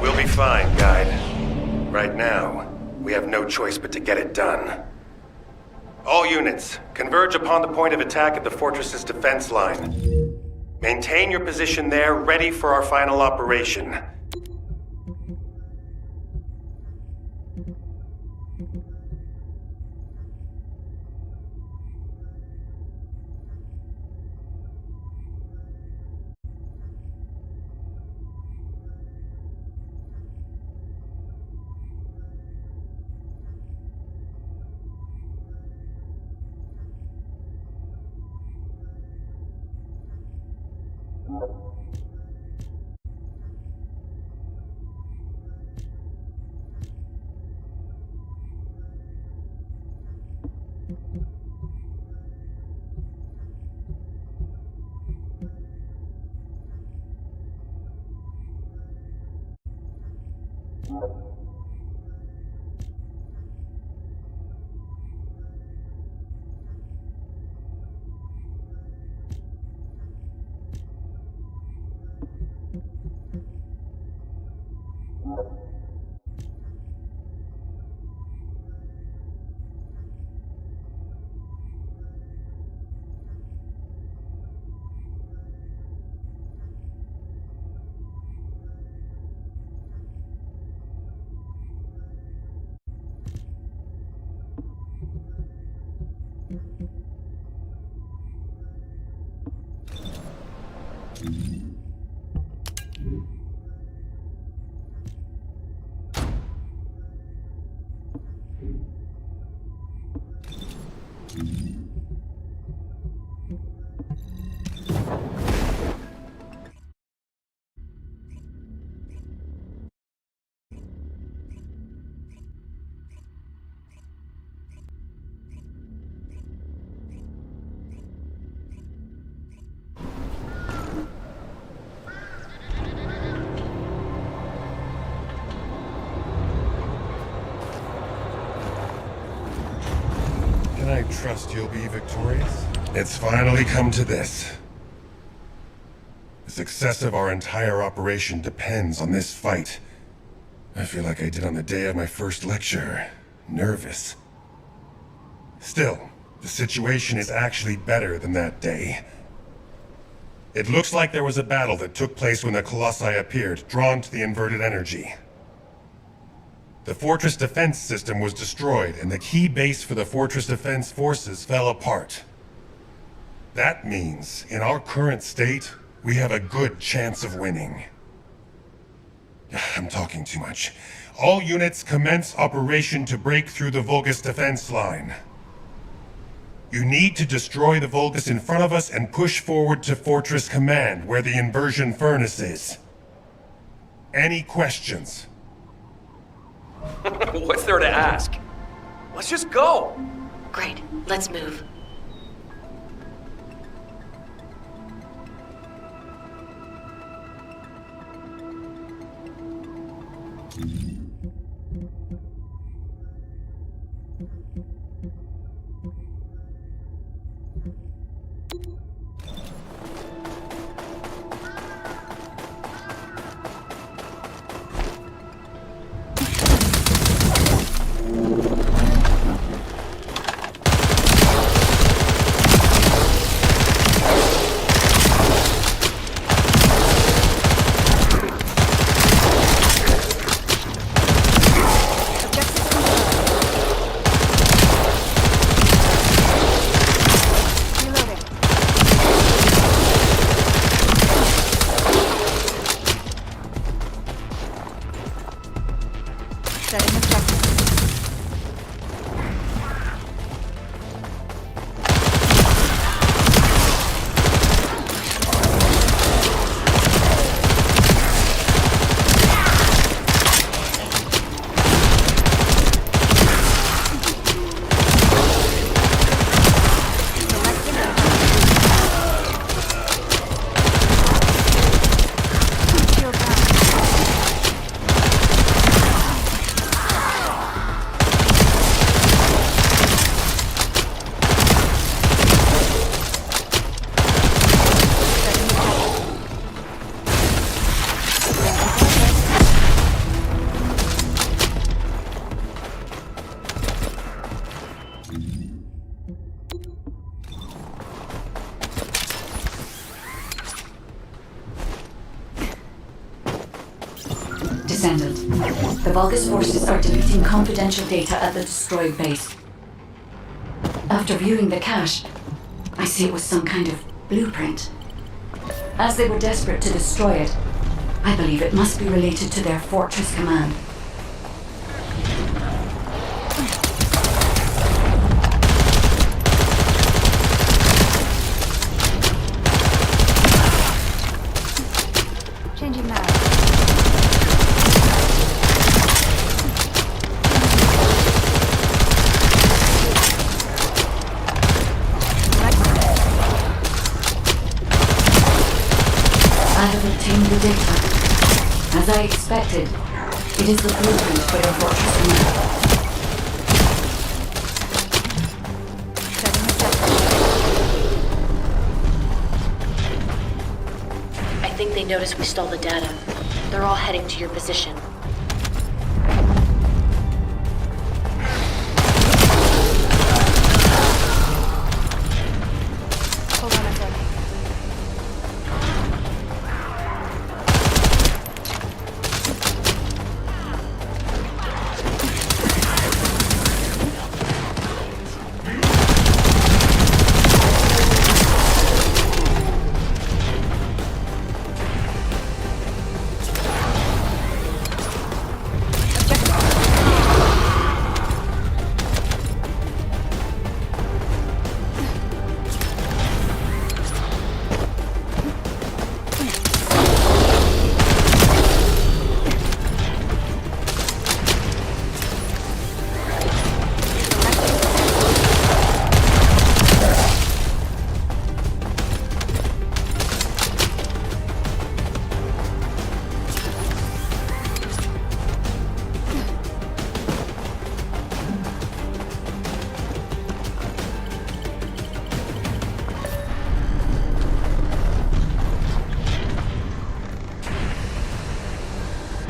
We'll be fine, Guide. Right now, we have no choice but to get it done. All units, converge upon the point of attack at the fortress's defense line. Maintain your position there, ready for our final operation. I trust you'll be victorious? It's finally come to this. The success of our entire operation depends on this fight. I feel like I did on the day of my first lecture. Nervous. Still, the situation is actually better than that day. It looks like there was a battle that took place when the Colossi appeared, drawn to the inverted energy. The fortress defense system was destroyed, and the key base for the fortress defense forces fell apart. That means, in our current state, we have a good chance of winning. I'm talking too much. All units commence operation to break through the Vulgus defense line. You need to destroy the Vulgus in front of us and push forward to Fortress Command, where the inversion furnace is. Any questions? What's there to ask? Let's just go! Great, let's move. Descendant. The Vulgus forces are deleting confidential data at the destroyed base. After viewing the cache, I see it was some kind of blueprint. As they were desperate to destroy it, I believe it must be related to their fortress command. Changing map. I have obtained the data. As I expected, it is the blueprint for their fortress command. I think they noticed we stole the data. They're all heading to your position. Hold on a sec.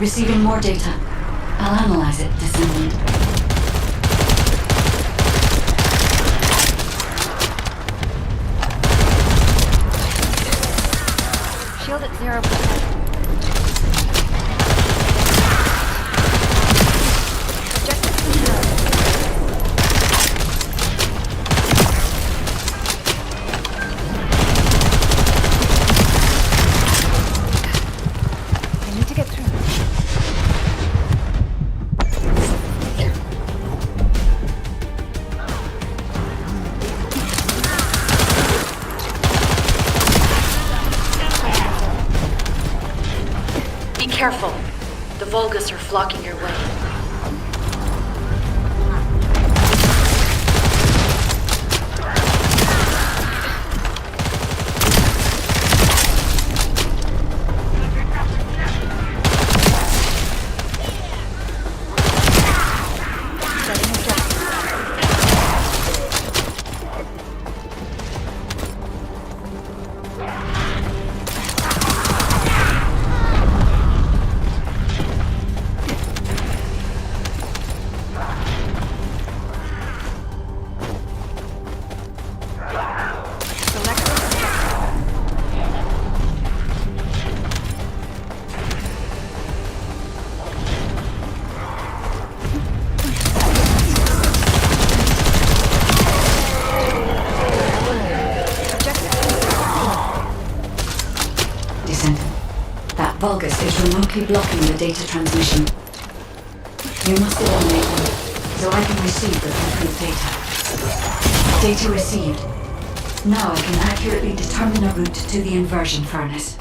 Receiving more data. I'll analyze it, Descendant. Shield at 0%. I need to get through. Be careful. The Vulgus are flocking your way. Vulgus is remotely blocking the data transmission. You must eliminate them, so I can receive the complete data. Data received. Now I can accurately determine a route to the inversion furnace.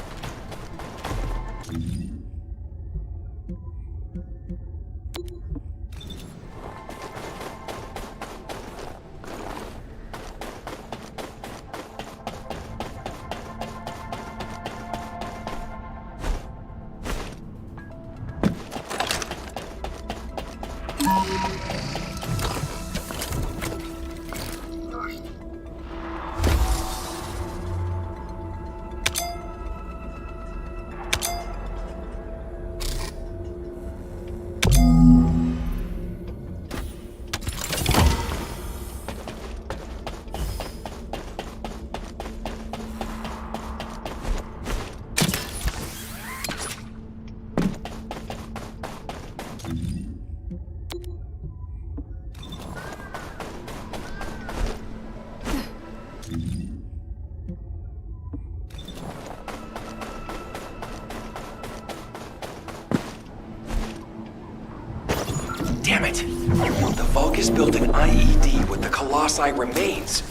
Damn it! The Vulgus built an IED with the Colossi remains.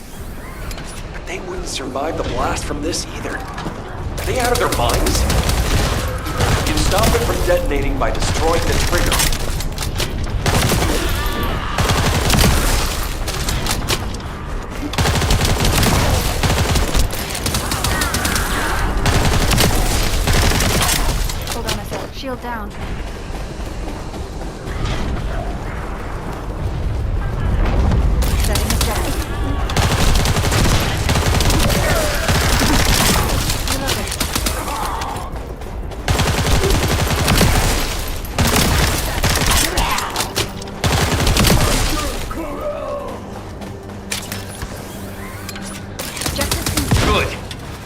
But they wouldn't survive the blast from this either. Are they out of their minds? You can stop it from detonating by destroying the trigger. Hold on a sec. Shield down. Setting objective. Good.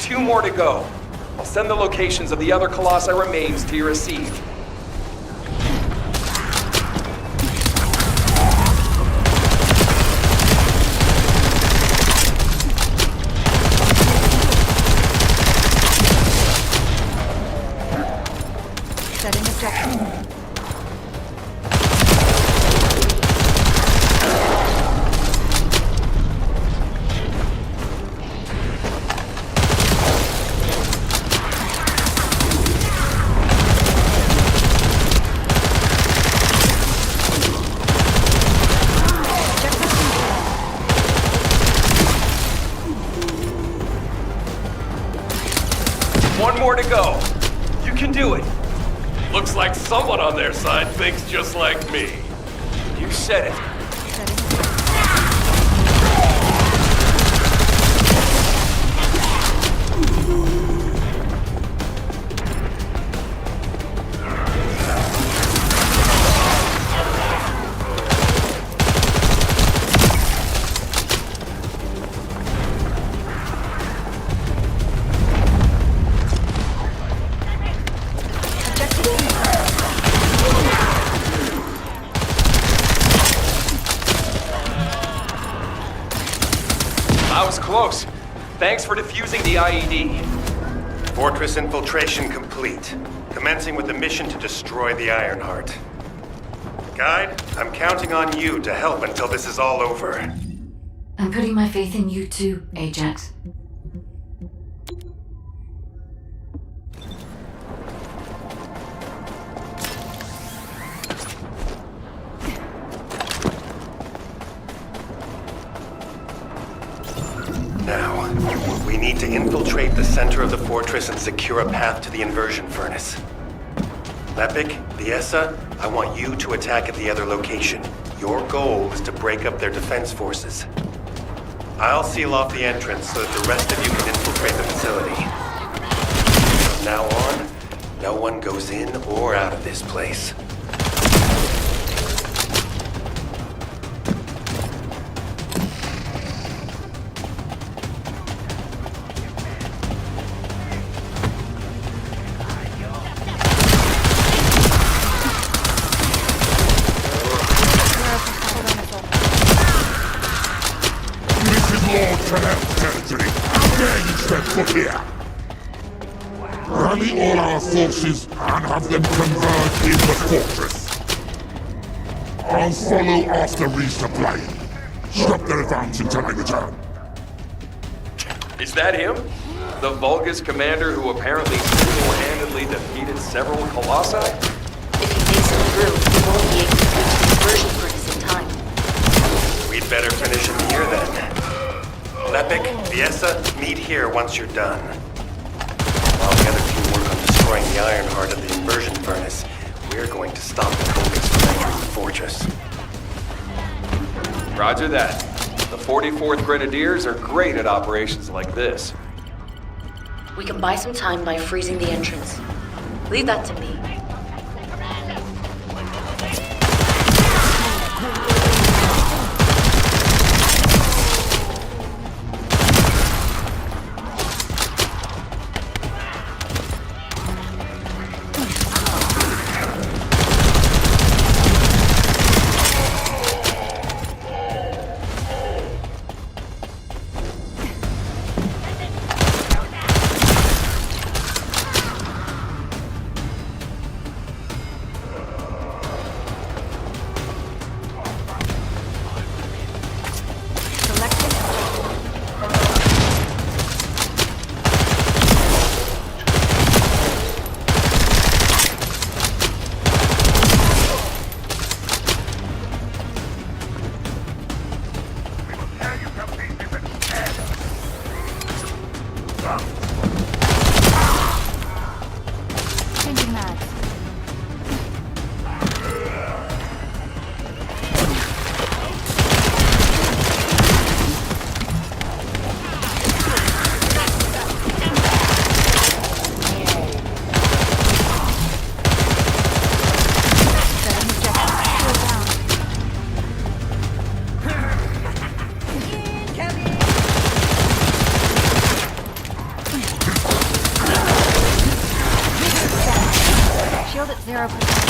2 more to go. I'll send the locations of the other Colossi remains to your receive. Setting objective. One more to go. You can do it. Looks like someone on their side thinks just like me. You said it. That was close. Thanks for defusing the IED. Fortress infiltration complete. Commencing with the mission to destroy the Ironheart. Guide, I'm counting on you to help until this is all over. I'm putting my faith in you too, Ajax. Now, we need to infiltrate the center of the fortress and secure a path to the inversion furnace. Lepic, Biessa, I want you to attack at the other location. Your goal is to break up their defense forces. I'll seal off the entrance so that the rest of you can infiltrate the facility. From now on, no one goes in or out of this place. Rally all our forces and have them converge in the fortress. I'll follow after resupplying. Stop their advance until I return. Is that him? The Vulgus commander who apparently single-handedly defeated several Colossi? If he makes it through, he won't be able to get to the inversion furnace in time. We'd better finish him here then. Lepic, Biessa, meet here once you're done. While the other team work on destroying the Ironheart of the inversion furnace, we're going to stop the Vulgus from entering the fortress. Roger that. The 44th Grenadiers are great at operations like this. We can buy some time by freezing the entrance. Leave that to me. Changing mags. Shield at 0%.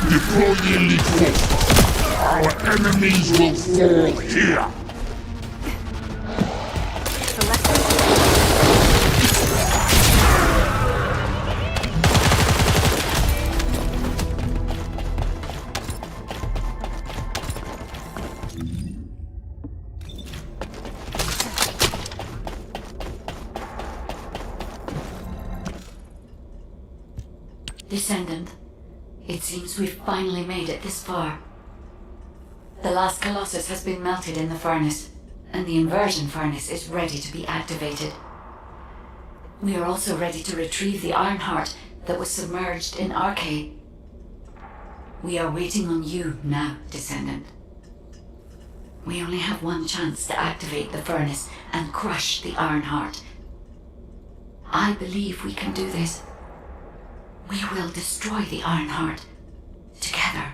Deploy the elite force. Our enemies will fall here. Descendant, it seems we've finally made it this far. The last Colossus has been melted in the furnace, and the inversion furnace is ready to be activated. We are also ready to retrieve the Ironheart that was submerged in Arcade. We are waiting on you now, Descendant. We only have one chance to activate the furnace and crush the Ironheart. I believe we can do this. We will destroy the Ironheart together.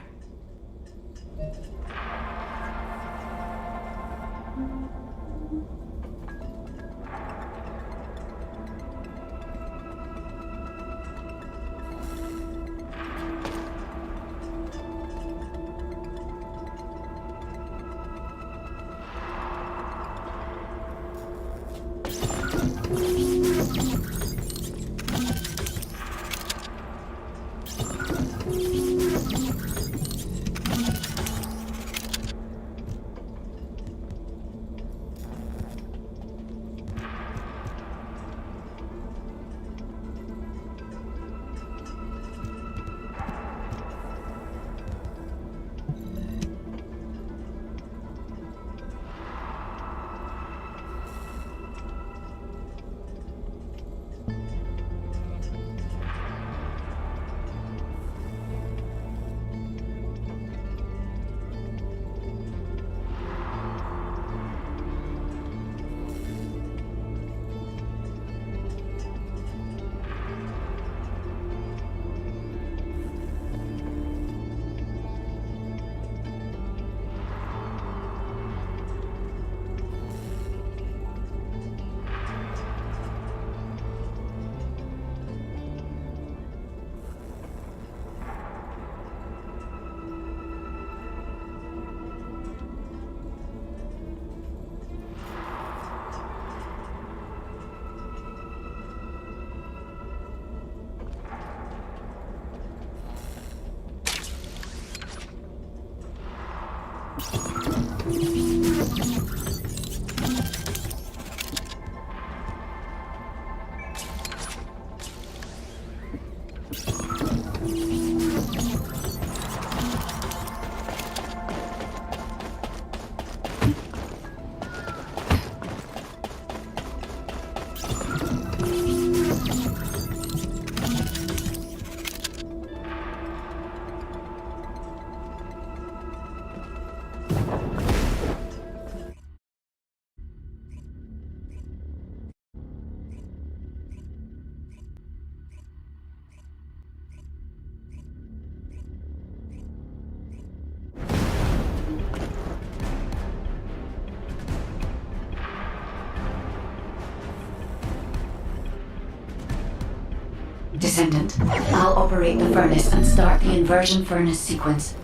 Descendant, I'll operate the furnace and start the inversion furnace sequence.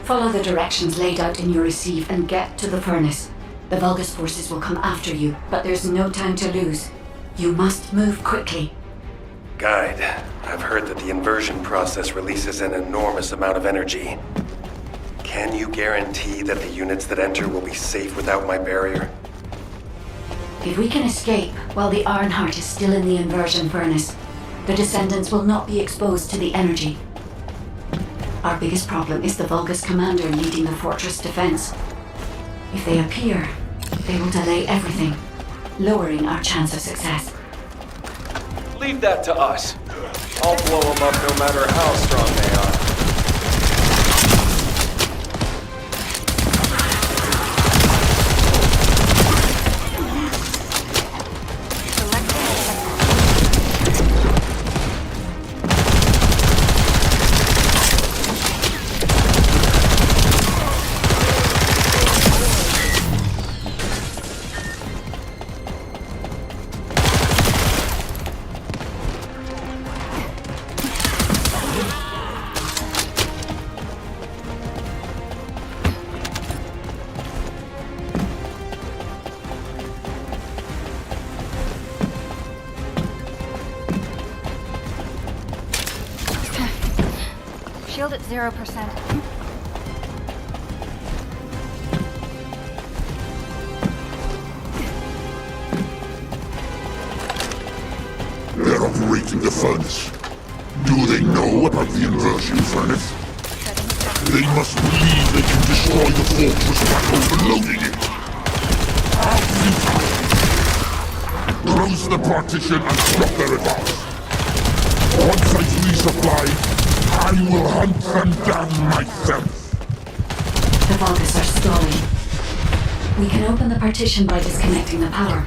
Follow the directions laid out in your receive and get to the furnace. The Vulgus forces will come after you, but there's no time to lose. You must move quickly. Guide, I've heard that the inversion process releases an enormous amount of energy. Can you guarantee that the units that enter will be safe without my barrier? If we can escape while the Ironheart is still in the inversion furnace, the Descendants will not be exposed to the energy. Our biggest problem is the Vulgus commander leading the fortress defense. If they appear, they will delay everything, lowering our chance of success. Leave that to us. I'll blow them up no matter how strong they are. Shield at 0%. They're operating the furnace. Do they know about the inversion furnace? They must believe they can destroy the fortress by overloading it. Close the partition and stop their advance. Once I've resupplied, I will hunt them down myself. The Vulgus are stalling. We can open the partition by disconnecting the power.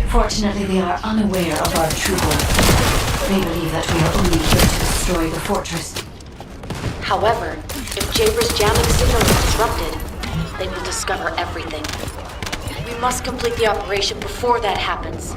Fortunately, they are unaware of our true goal. They believe that we are only here to destroy the fortress. However, if Jabra's jamming signal is disrupted, they will discover everything. We must complete the operation before that happens.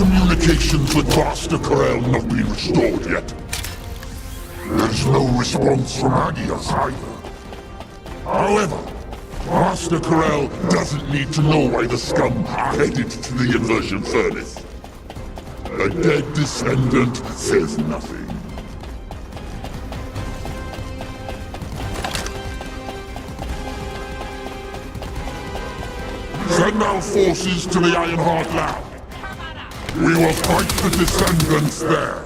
Communications with Master Corel not been restored yet. There's no response from Agios either. However, Master Corel doesn't need to know why the scum are headed to the inversion furnace. A dead Descendant says nothing. Send our forces to the Ironheart lab. We will fight the Descendants there.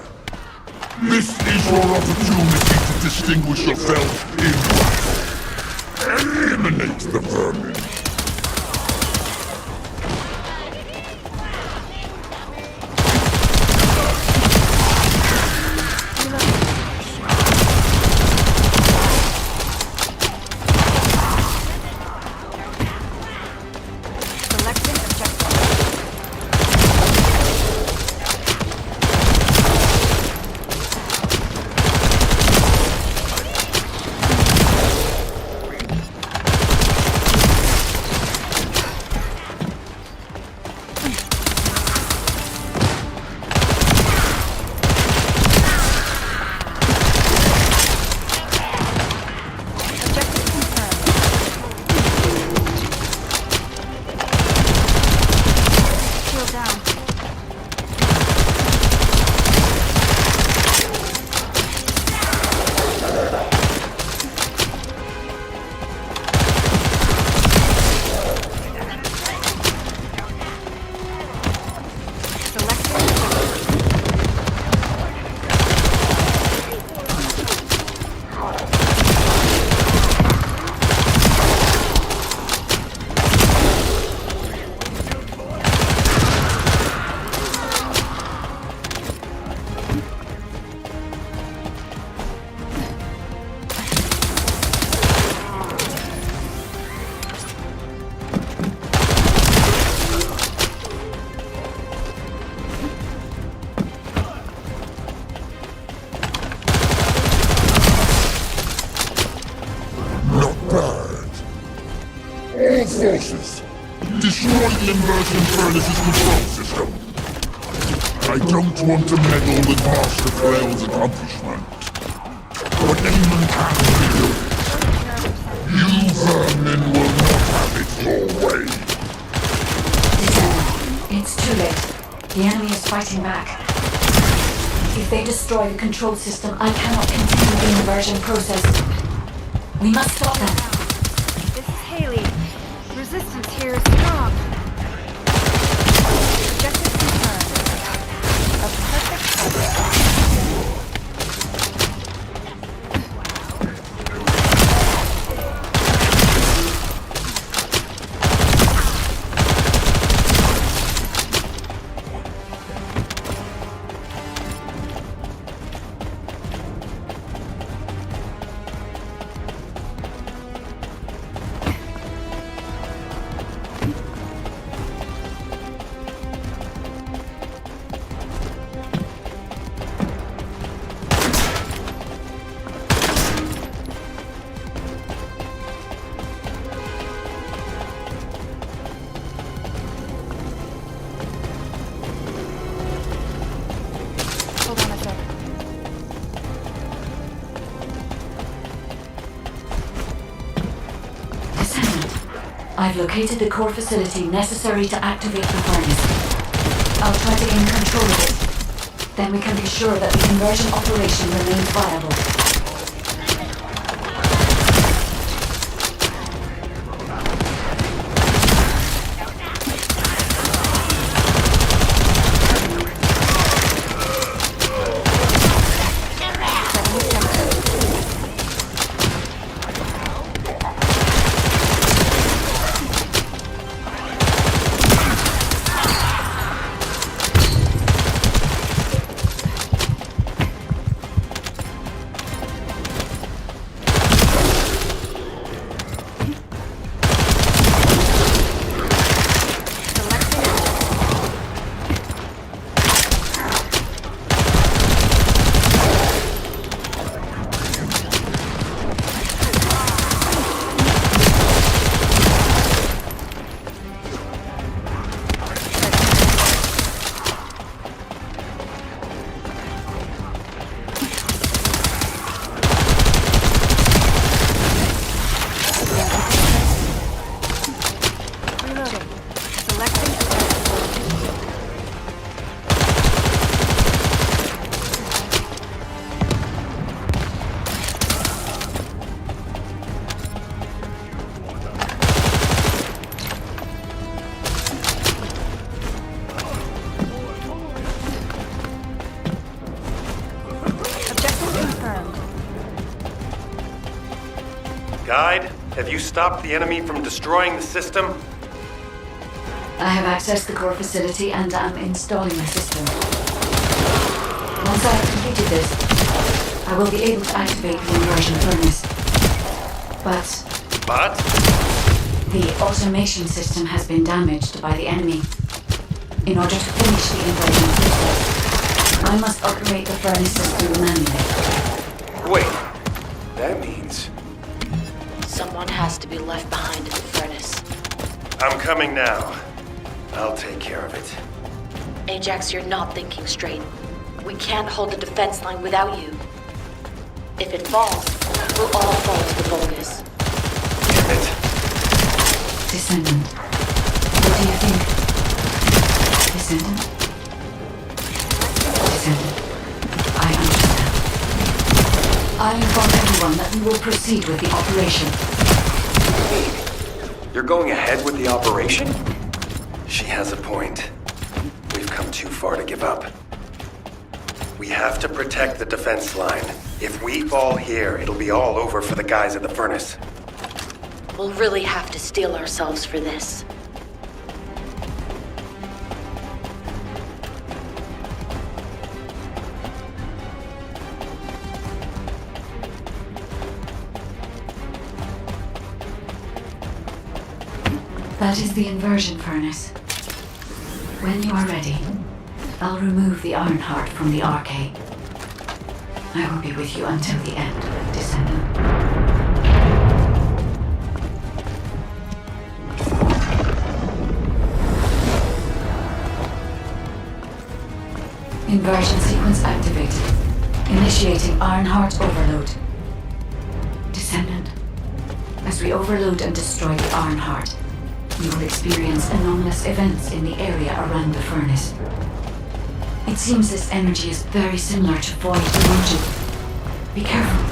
This is your opportunity to distinguish yourself in battle. Eliminate the vermin. All forces, destroy the inversion furnace's control system. I don't want to meddle with Master Frail's accomplishment. But anyone can do it. You vermin will not have it your way. It's too late. The enemy is fighting back. If they destroy the control system, I cannot continue the inversion process. We must stop them. This is Haley. Resistance here is strong. Objective confirmed. A perfect target. I've located the core facility necessary to activate the furnace. I'll try to gain control of it. Then we can be sure that the conversion operation remains viable. Guide, have you stopped the enemy from destroying the system? I have accessed the core facility and am installing the system. Once I have completed this, I will be able to activate the inversion furnace. But? The automation system has been damaged by the enemy. In order to finish the inversion process, I must operate the furnace system manually. Wait, that means... Someone has to be left behind in the furnace. I'm coming now. I'll take care of it. Ajax, you're not thinking straight. We can't hold the defense line without you. If it falls, we'll all fall to the Vulgus. Damn it. Descendant. What do you think? Descendant? Descendant. I understand. I'll inform everyone that we will proceed with the operation. Wait, you're going ahead with the operation? She has a point. We've come too far to give up. We have to protect the defense line. If we fall here, it'll be all over for the guys at the furnace. We'll really have to steel ourselves for this. That is the inversion furnace. When you are ready, I'll remove the iron heart from the arcade. I will be with you until the end, Descendant. Inversion sequence activated. Initiating Ironheart overload. Descendant. As we overload and destroy the Ironheart, you will experience anomalous events in the area around the furnace. It seems this energy is very similar to void energy. Be careful.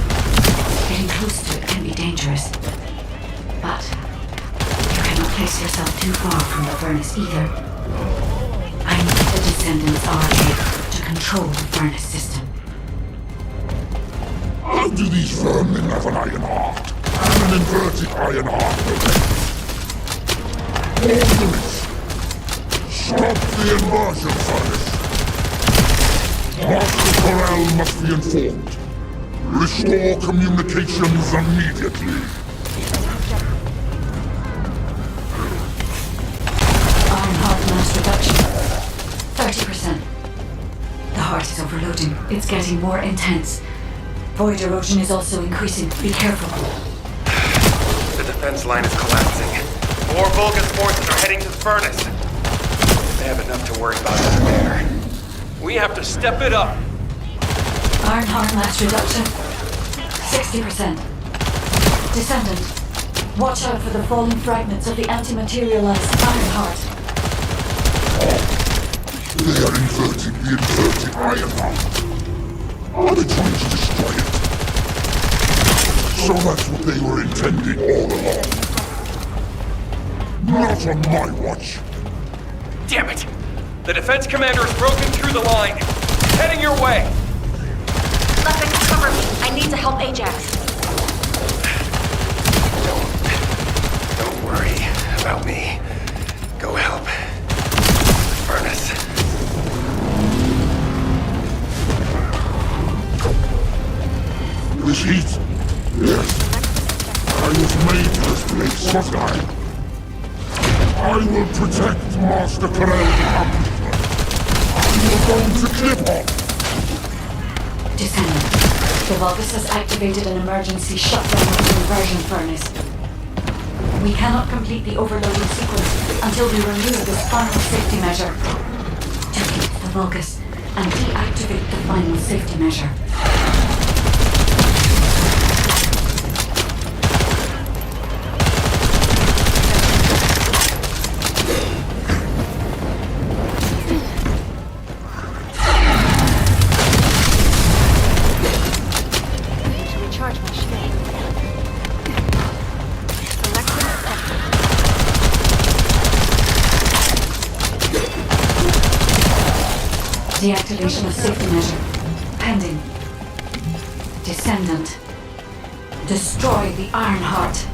Getting close to it can be dangerous. But you cannot place yourself too far from the furnace either. I need the Descendants are able to control the furnace system. How do these vermin have an iron heart? And an inverted iron heart prevent? Stop the inversion furnace! Master Corral must be informed. Restore communications immediately. Ironheart mass reduction. 30%. The heart is overloading. It's getting more intense. Void erosion is also increasing. Be careful. The defense line is collapsing. More Vulgus forces are heading to the furnace. They have enough to worry about over there. We have to step it up. Ironheart mass reduction. 60%. Descendant. Watch out for the falling fragments of the anti-materialized Ironheart. They are inverting the inverted iron heart. Are they trying to destroy it? So that's what they were intending all along. Not on my watch. Damn it! The defense commander has broken through the line. He's heading your way. Lefton, cover me. I need to help Ajax. Don't worry about me. Go help. Furnace. This heat? Yes. I was made for this place, wasn't I? I will protect Master Corell's accomplishment. I will go to clip off. Descendant. The Vulgus has activated an emergency shutdown of the inversion furnace. We cannot complete the overloading sequence until we remove this final safety measure. Detonate the Vulgus and deactivate the final safety measure. Deactivation of safety measure. Pending. Descendant. Destroy the Ironheart.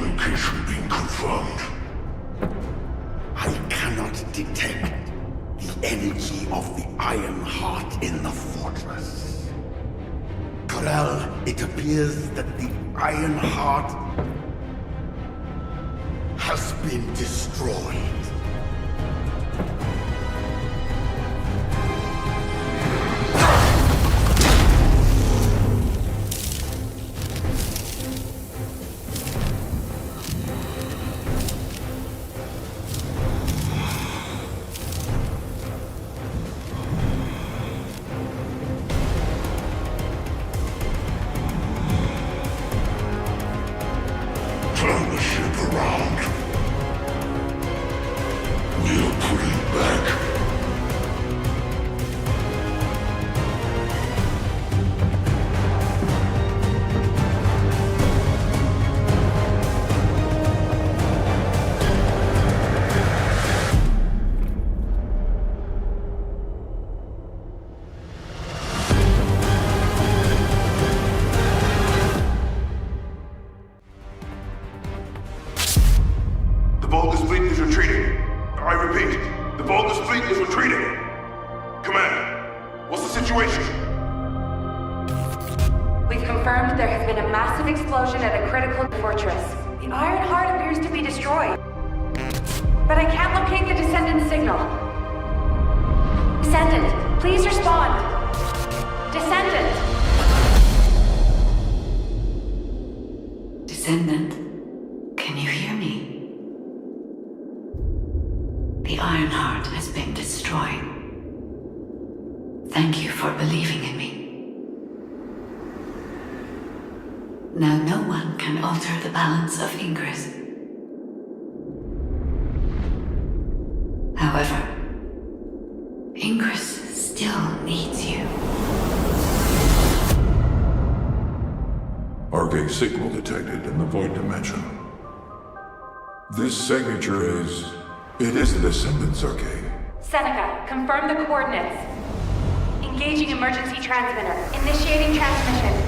Location being confirmed. I cannot detect the energy of the Iron Heart in the fortress. Corral, it appears that the Iron Heart has been destroyed. The Vulgus fleet is retreating. I repeat, the Vulgus fleet is retreating. Command, what's the situation? We've confirmed there has been a massive explosion at a critical fortress. The Iron Heart appears to be destroyed. But I can't locate the Descendant signal. Descendant, please respond. Descendant! Descendant, can you hear me? The Iron Heart has been destroyed. Thank you for believing in me. Now no one can alter the balance of Ingress. However, Ingress still needs you. Arcade signal detected in the Void Dimension. This signature is... It is the Descendant's arcade. Seneca, confirm the coordinates. Engaging emergency transmitter. Initiating transmission.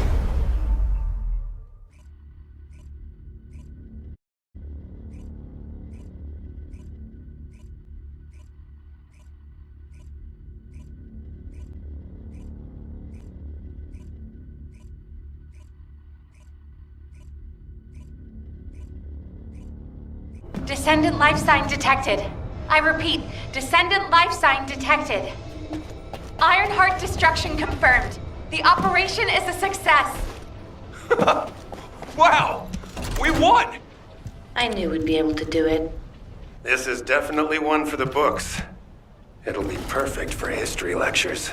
Descendant life sign detected. I repeat, Descendant life sign detected. Ironheart destruction confirmed. The operation is a success. Wow! We won! I knew we'd be able to do it. This is definitely one for the books. It'll be perfect for history lectures.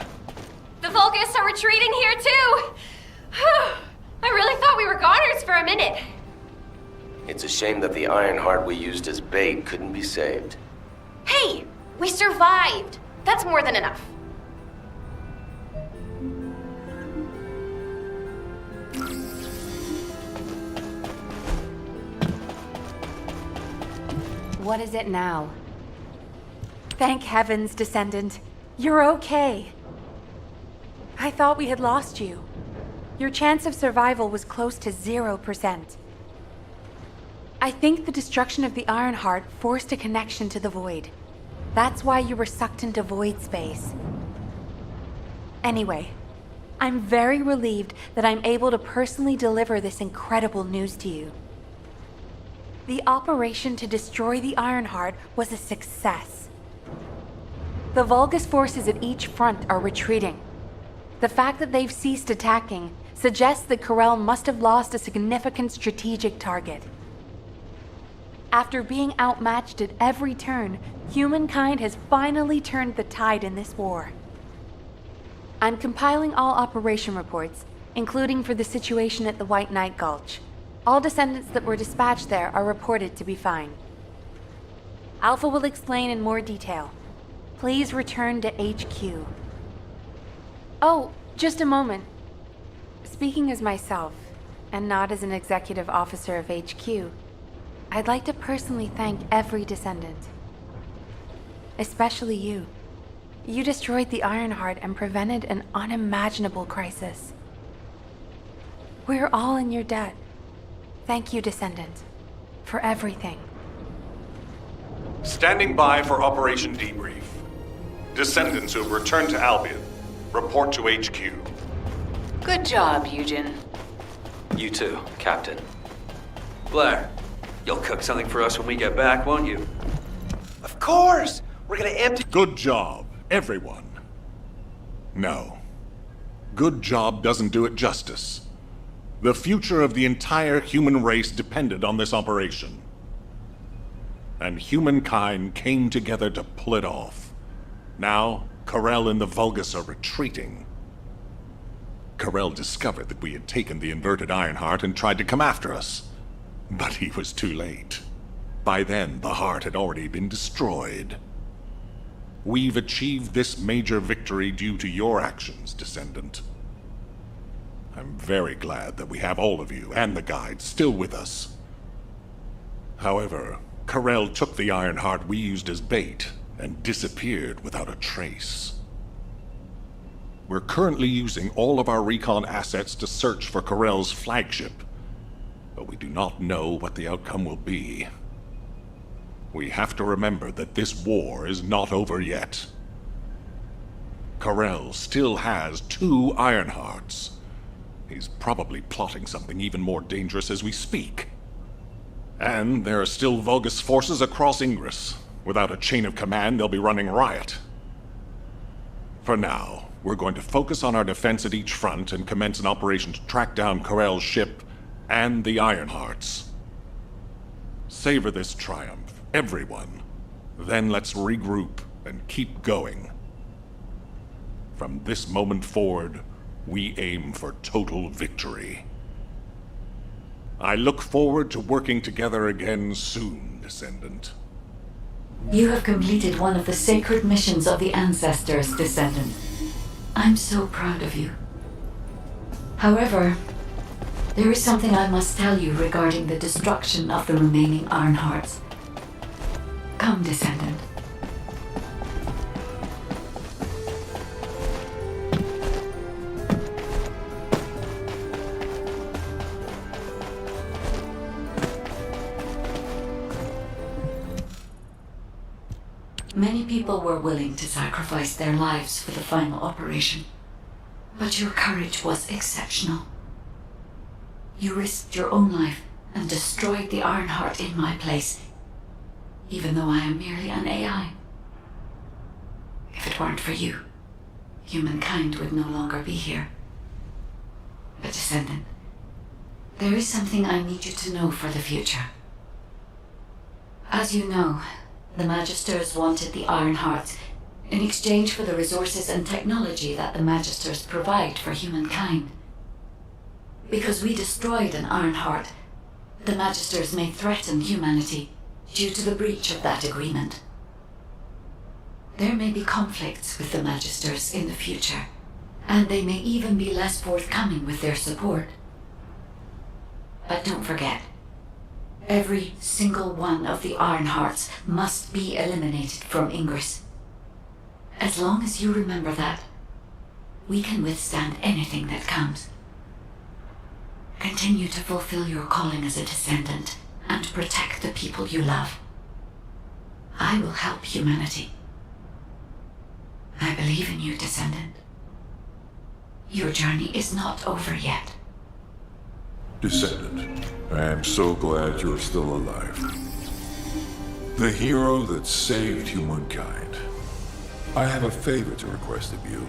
The Vulgus are retreating here too! I really thought we were goners for a minute. It's a shame that the Ironheart we used as bait couldn't be saved. Hey, we survived. That's more than enough. What is it now? Thank heavens, Descendant. You're okay. I thought we had lost you. Your chance of survival was close to 0%. I think the destruction of the Ironheart forced a connection to the Void. That's why you were sucked into void space. Anyway, I'm very relieved that I'm able to personally deliver this incredible news to you. The operation to destroy the Ironheart was a success. The Vulgus forces at each front are retreating. The fact that they've ceased attacking suggests that Corel must have lost a significant strategic target. After being outmatched at every turn, humankind has finally turned the tide in this war. I'm compiling all operation reports, including for the situation at the White Knight Gulch. All descendants that were dispatched there are reported to be fine. Alpha will explain in more detail. Please return to HQ. Oh, just a moment. Speaking as myself, and not as an executive officer of HQ, I'd like to personally thank every descendant. Especially you. You destroyed the Ironheart and prevented an unimaginable crisis. We're all in your debt. Thank you, Descendant, for everything. Standing by for Operation Debrief. Descendants who have returned to Albion, report to HQ. Good job, Eugen. You too, Captain. Blair, you'll cook something for us when we get back, won't you? Of course! We're gonna empty... Good job, everyone. No. Good job doesn't do it justice. The future of the entire human race depended on this operation. And humankind came together to pull it off. Now, Corel and the Vulgus are retreating. Corel discovered that we had taken the inverted Ironheart and tried to come after us. But he was too late. By then, the heart had already been destroyed. We've achieved this major victory due to your actions, Descendant. I'm very glad that we have all of you and the guides still with us. However, Corel took the Ironheart we used as bait and disappeared without a trace. We're currently using all of our recon assets to search for Corel's flagship, but we do not know what the outcome will be. we have to remember that this war is not over yet. Karel still has 2 Ironhearts. He's probably plotting something even more dangerous as we speak. And there are still Vulgus forces across Ingress. Without a chain of command, they'll be running riot. For now, we're going to focus on our defense at each front and commence an operation to track down Karel's ship and the Ironhearts. Savor this triumph, everyone. Then let's regroup and keep going. From this moment forward, we aim for total victory. I look forward to working together again soon, Descendant. You have completed one of the sacred missions of the Ancestors, Descendant. I'm so proud of you. However, there is something I must tell you regarding the destruction of the remaining Ironhearts. Come, Descendant. Many people were willing to sacrifice their lives for the final operation, but your courage was exceptional. You risked your own life and destroyed the Ironheart in my place, even though I am merely an AI. If it weren't for you, humankind would no longer be here. But Descendant, there is something I need you to know for the future. As you know, the Magisters wanted the Ironhearts in exchange for the resources and technology that the Magisters provide for humankind. Because we destroyed an Ironheart, the Magisters may threaten humanity due to the breach of that agreement. There may be conflicts with the Magisters in the future, and they may even be less forthcoming with their support. But don't forget, every single one of the Ironhearts must be eliminated from Ingress. As long as you remember that, we can withstand anything that comes. Continue to fulfill your calling as a Descendant and protect the people you love. I will help humanity. I believe in you, Descendant. Your journey is not over yet. Descendant, I am so glad you're still alive. The hero that saved humankind. I have a favor to request of you.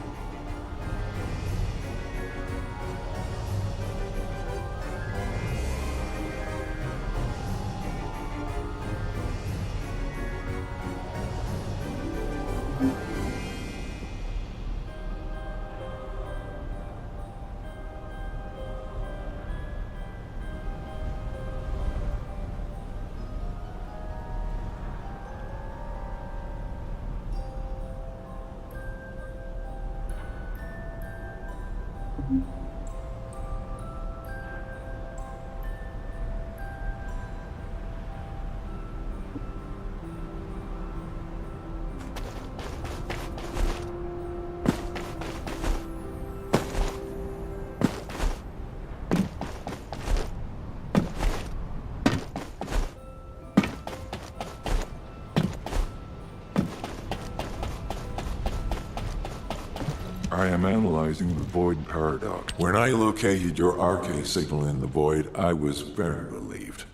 I am analyzing the Void Paradox. When I located your RK signal in the Void, I was very relieved.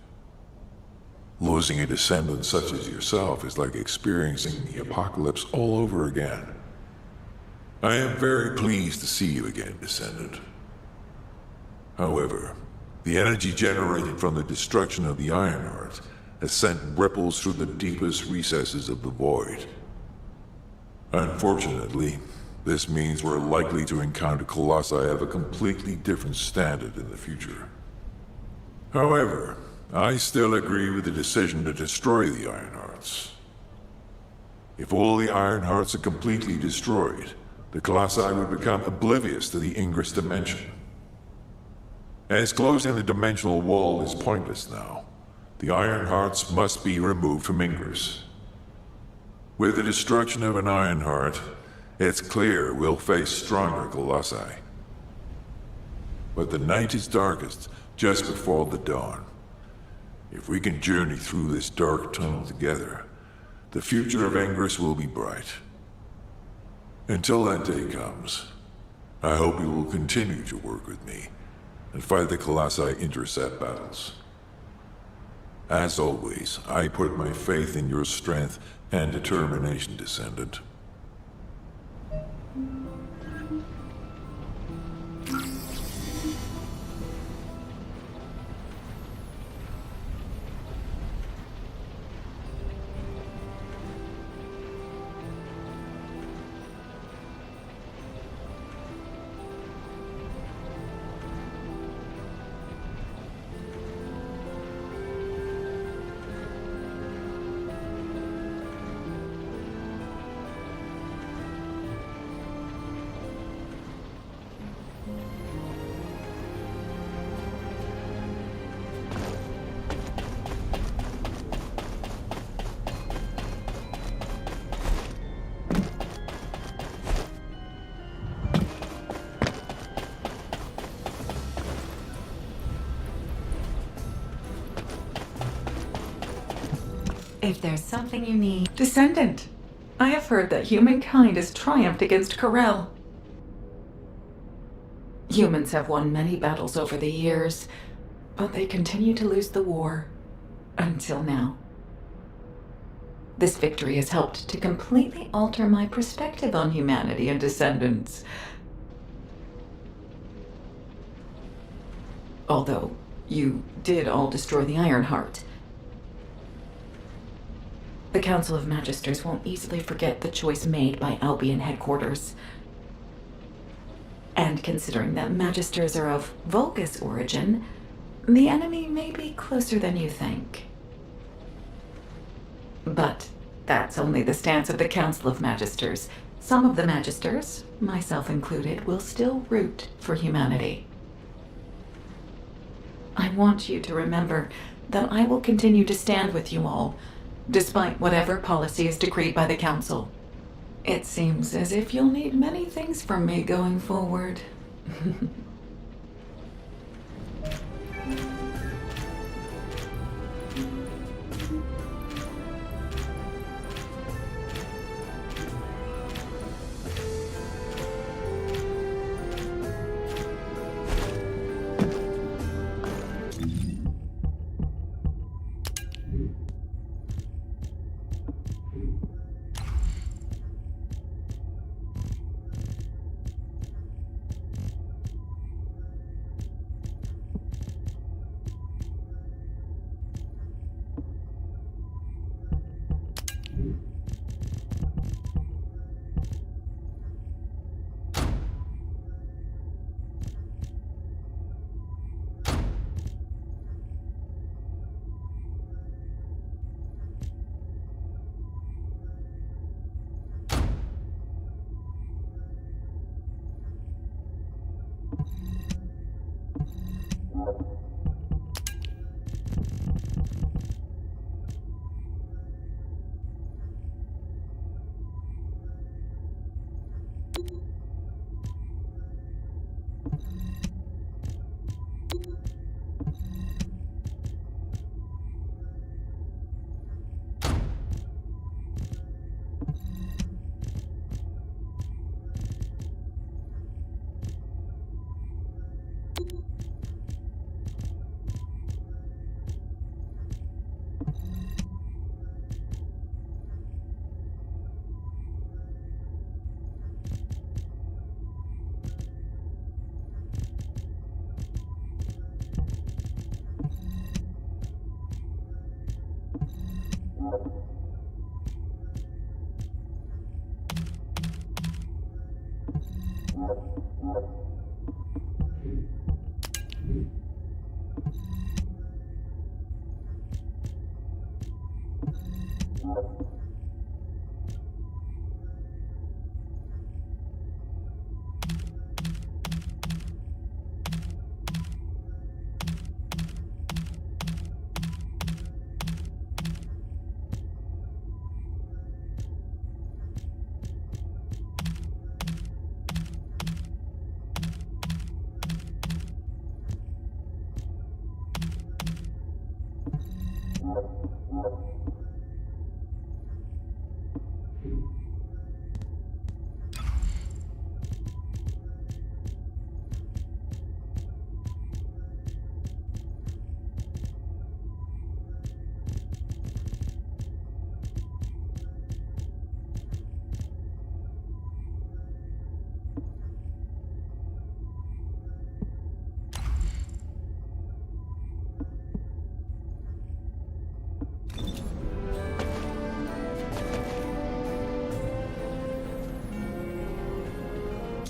Losing a descendant such as yourself is like experiencing the apocalypse all over again. I am very pleased to see you again, Descendant. However, the energy generated from the destruction of the Ironheart has sent ripples through the deepest recesses of the Void. Unfortunately, this means we're likely to encounter Colossi of a completely different standard in the future. However, I still agree with the decision to destroy the Ironhearts. If all the Ironhearts are completely destroyed, the Colossi would become oblivious to the Ingress dimension. As closing the dimensional wall is pointless now, the Ironhearts must be removed from Ingress. With the destruction of an Ironheart, it's clear we'll face stronger Colossi. But the night is darkest just before the dawn. If we can journey through this dark tunnel together, The future of Ingress will be bright. Until that day comes, I hope you will continue to work with me and fight the Colossi intercept battles. As always, I put my faith in your strength and determination, Descendant. If there's something you need... Descendant! I have heard that humankind has triumphed against Corel. Humans have won many battles over the years, but they continue to lose the war. Until now. This victory has helped to completely alter my perspective on humanity and Descendants. Although, you did all destroy the Ironheart. The Council of Magisters won't easily forget the choice made by Albion headquarters. And considering that Magisters are of Vulgus origin, the enemy may be closer than you think. But that's only the stance of the Council of Magisters. Some of the Magisters, myself included, will still root for humanity. I want you to remember that I will continue to stand with you all, despite whatever policy is decreed by the Council. It seems as if you'll need many things from me going forward.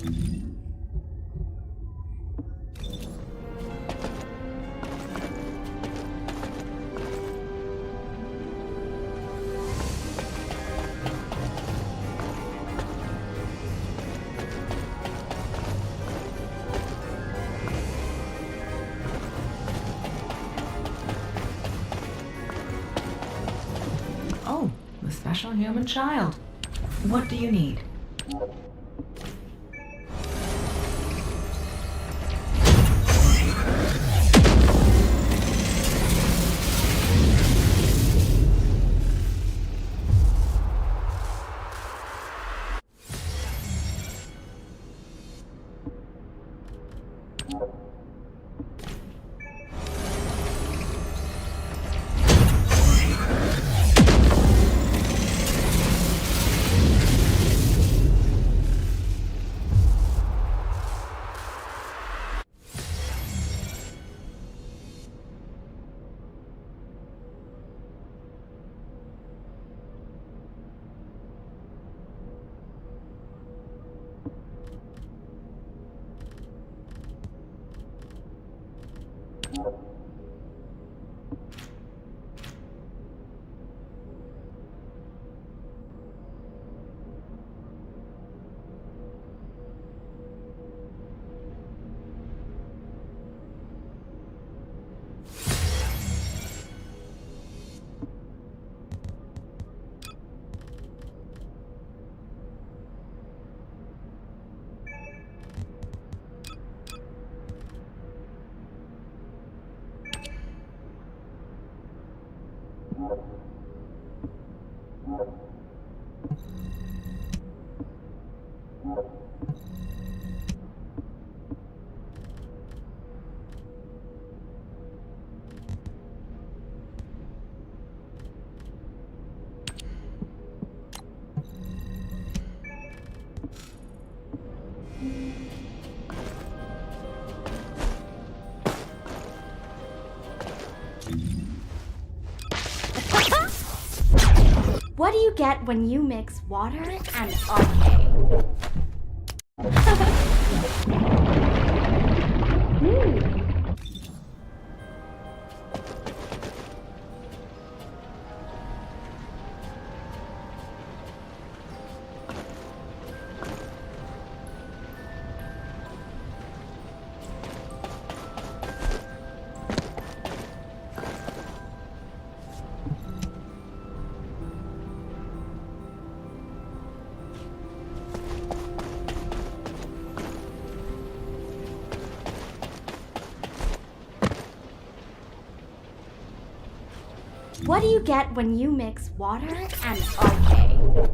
Oh, the special human child. What do you need? What do you get when you mix water and arcade? What do you get when you mix water and arcade?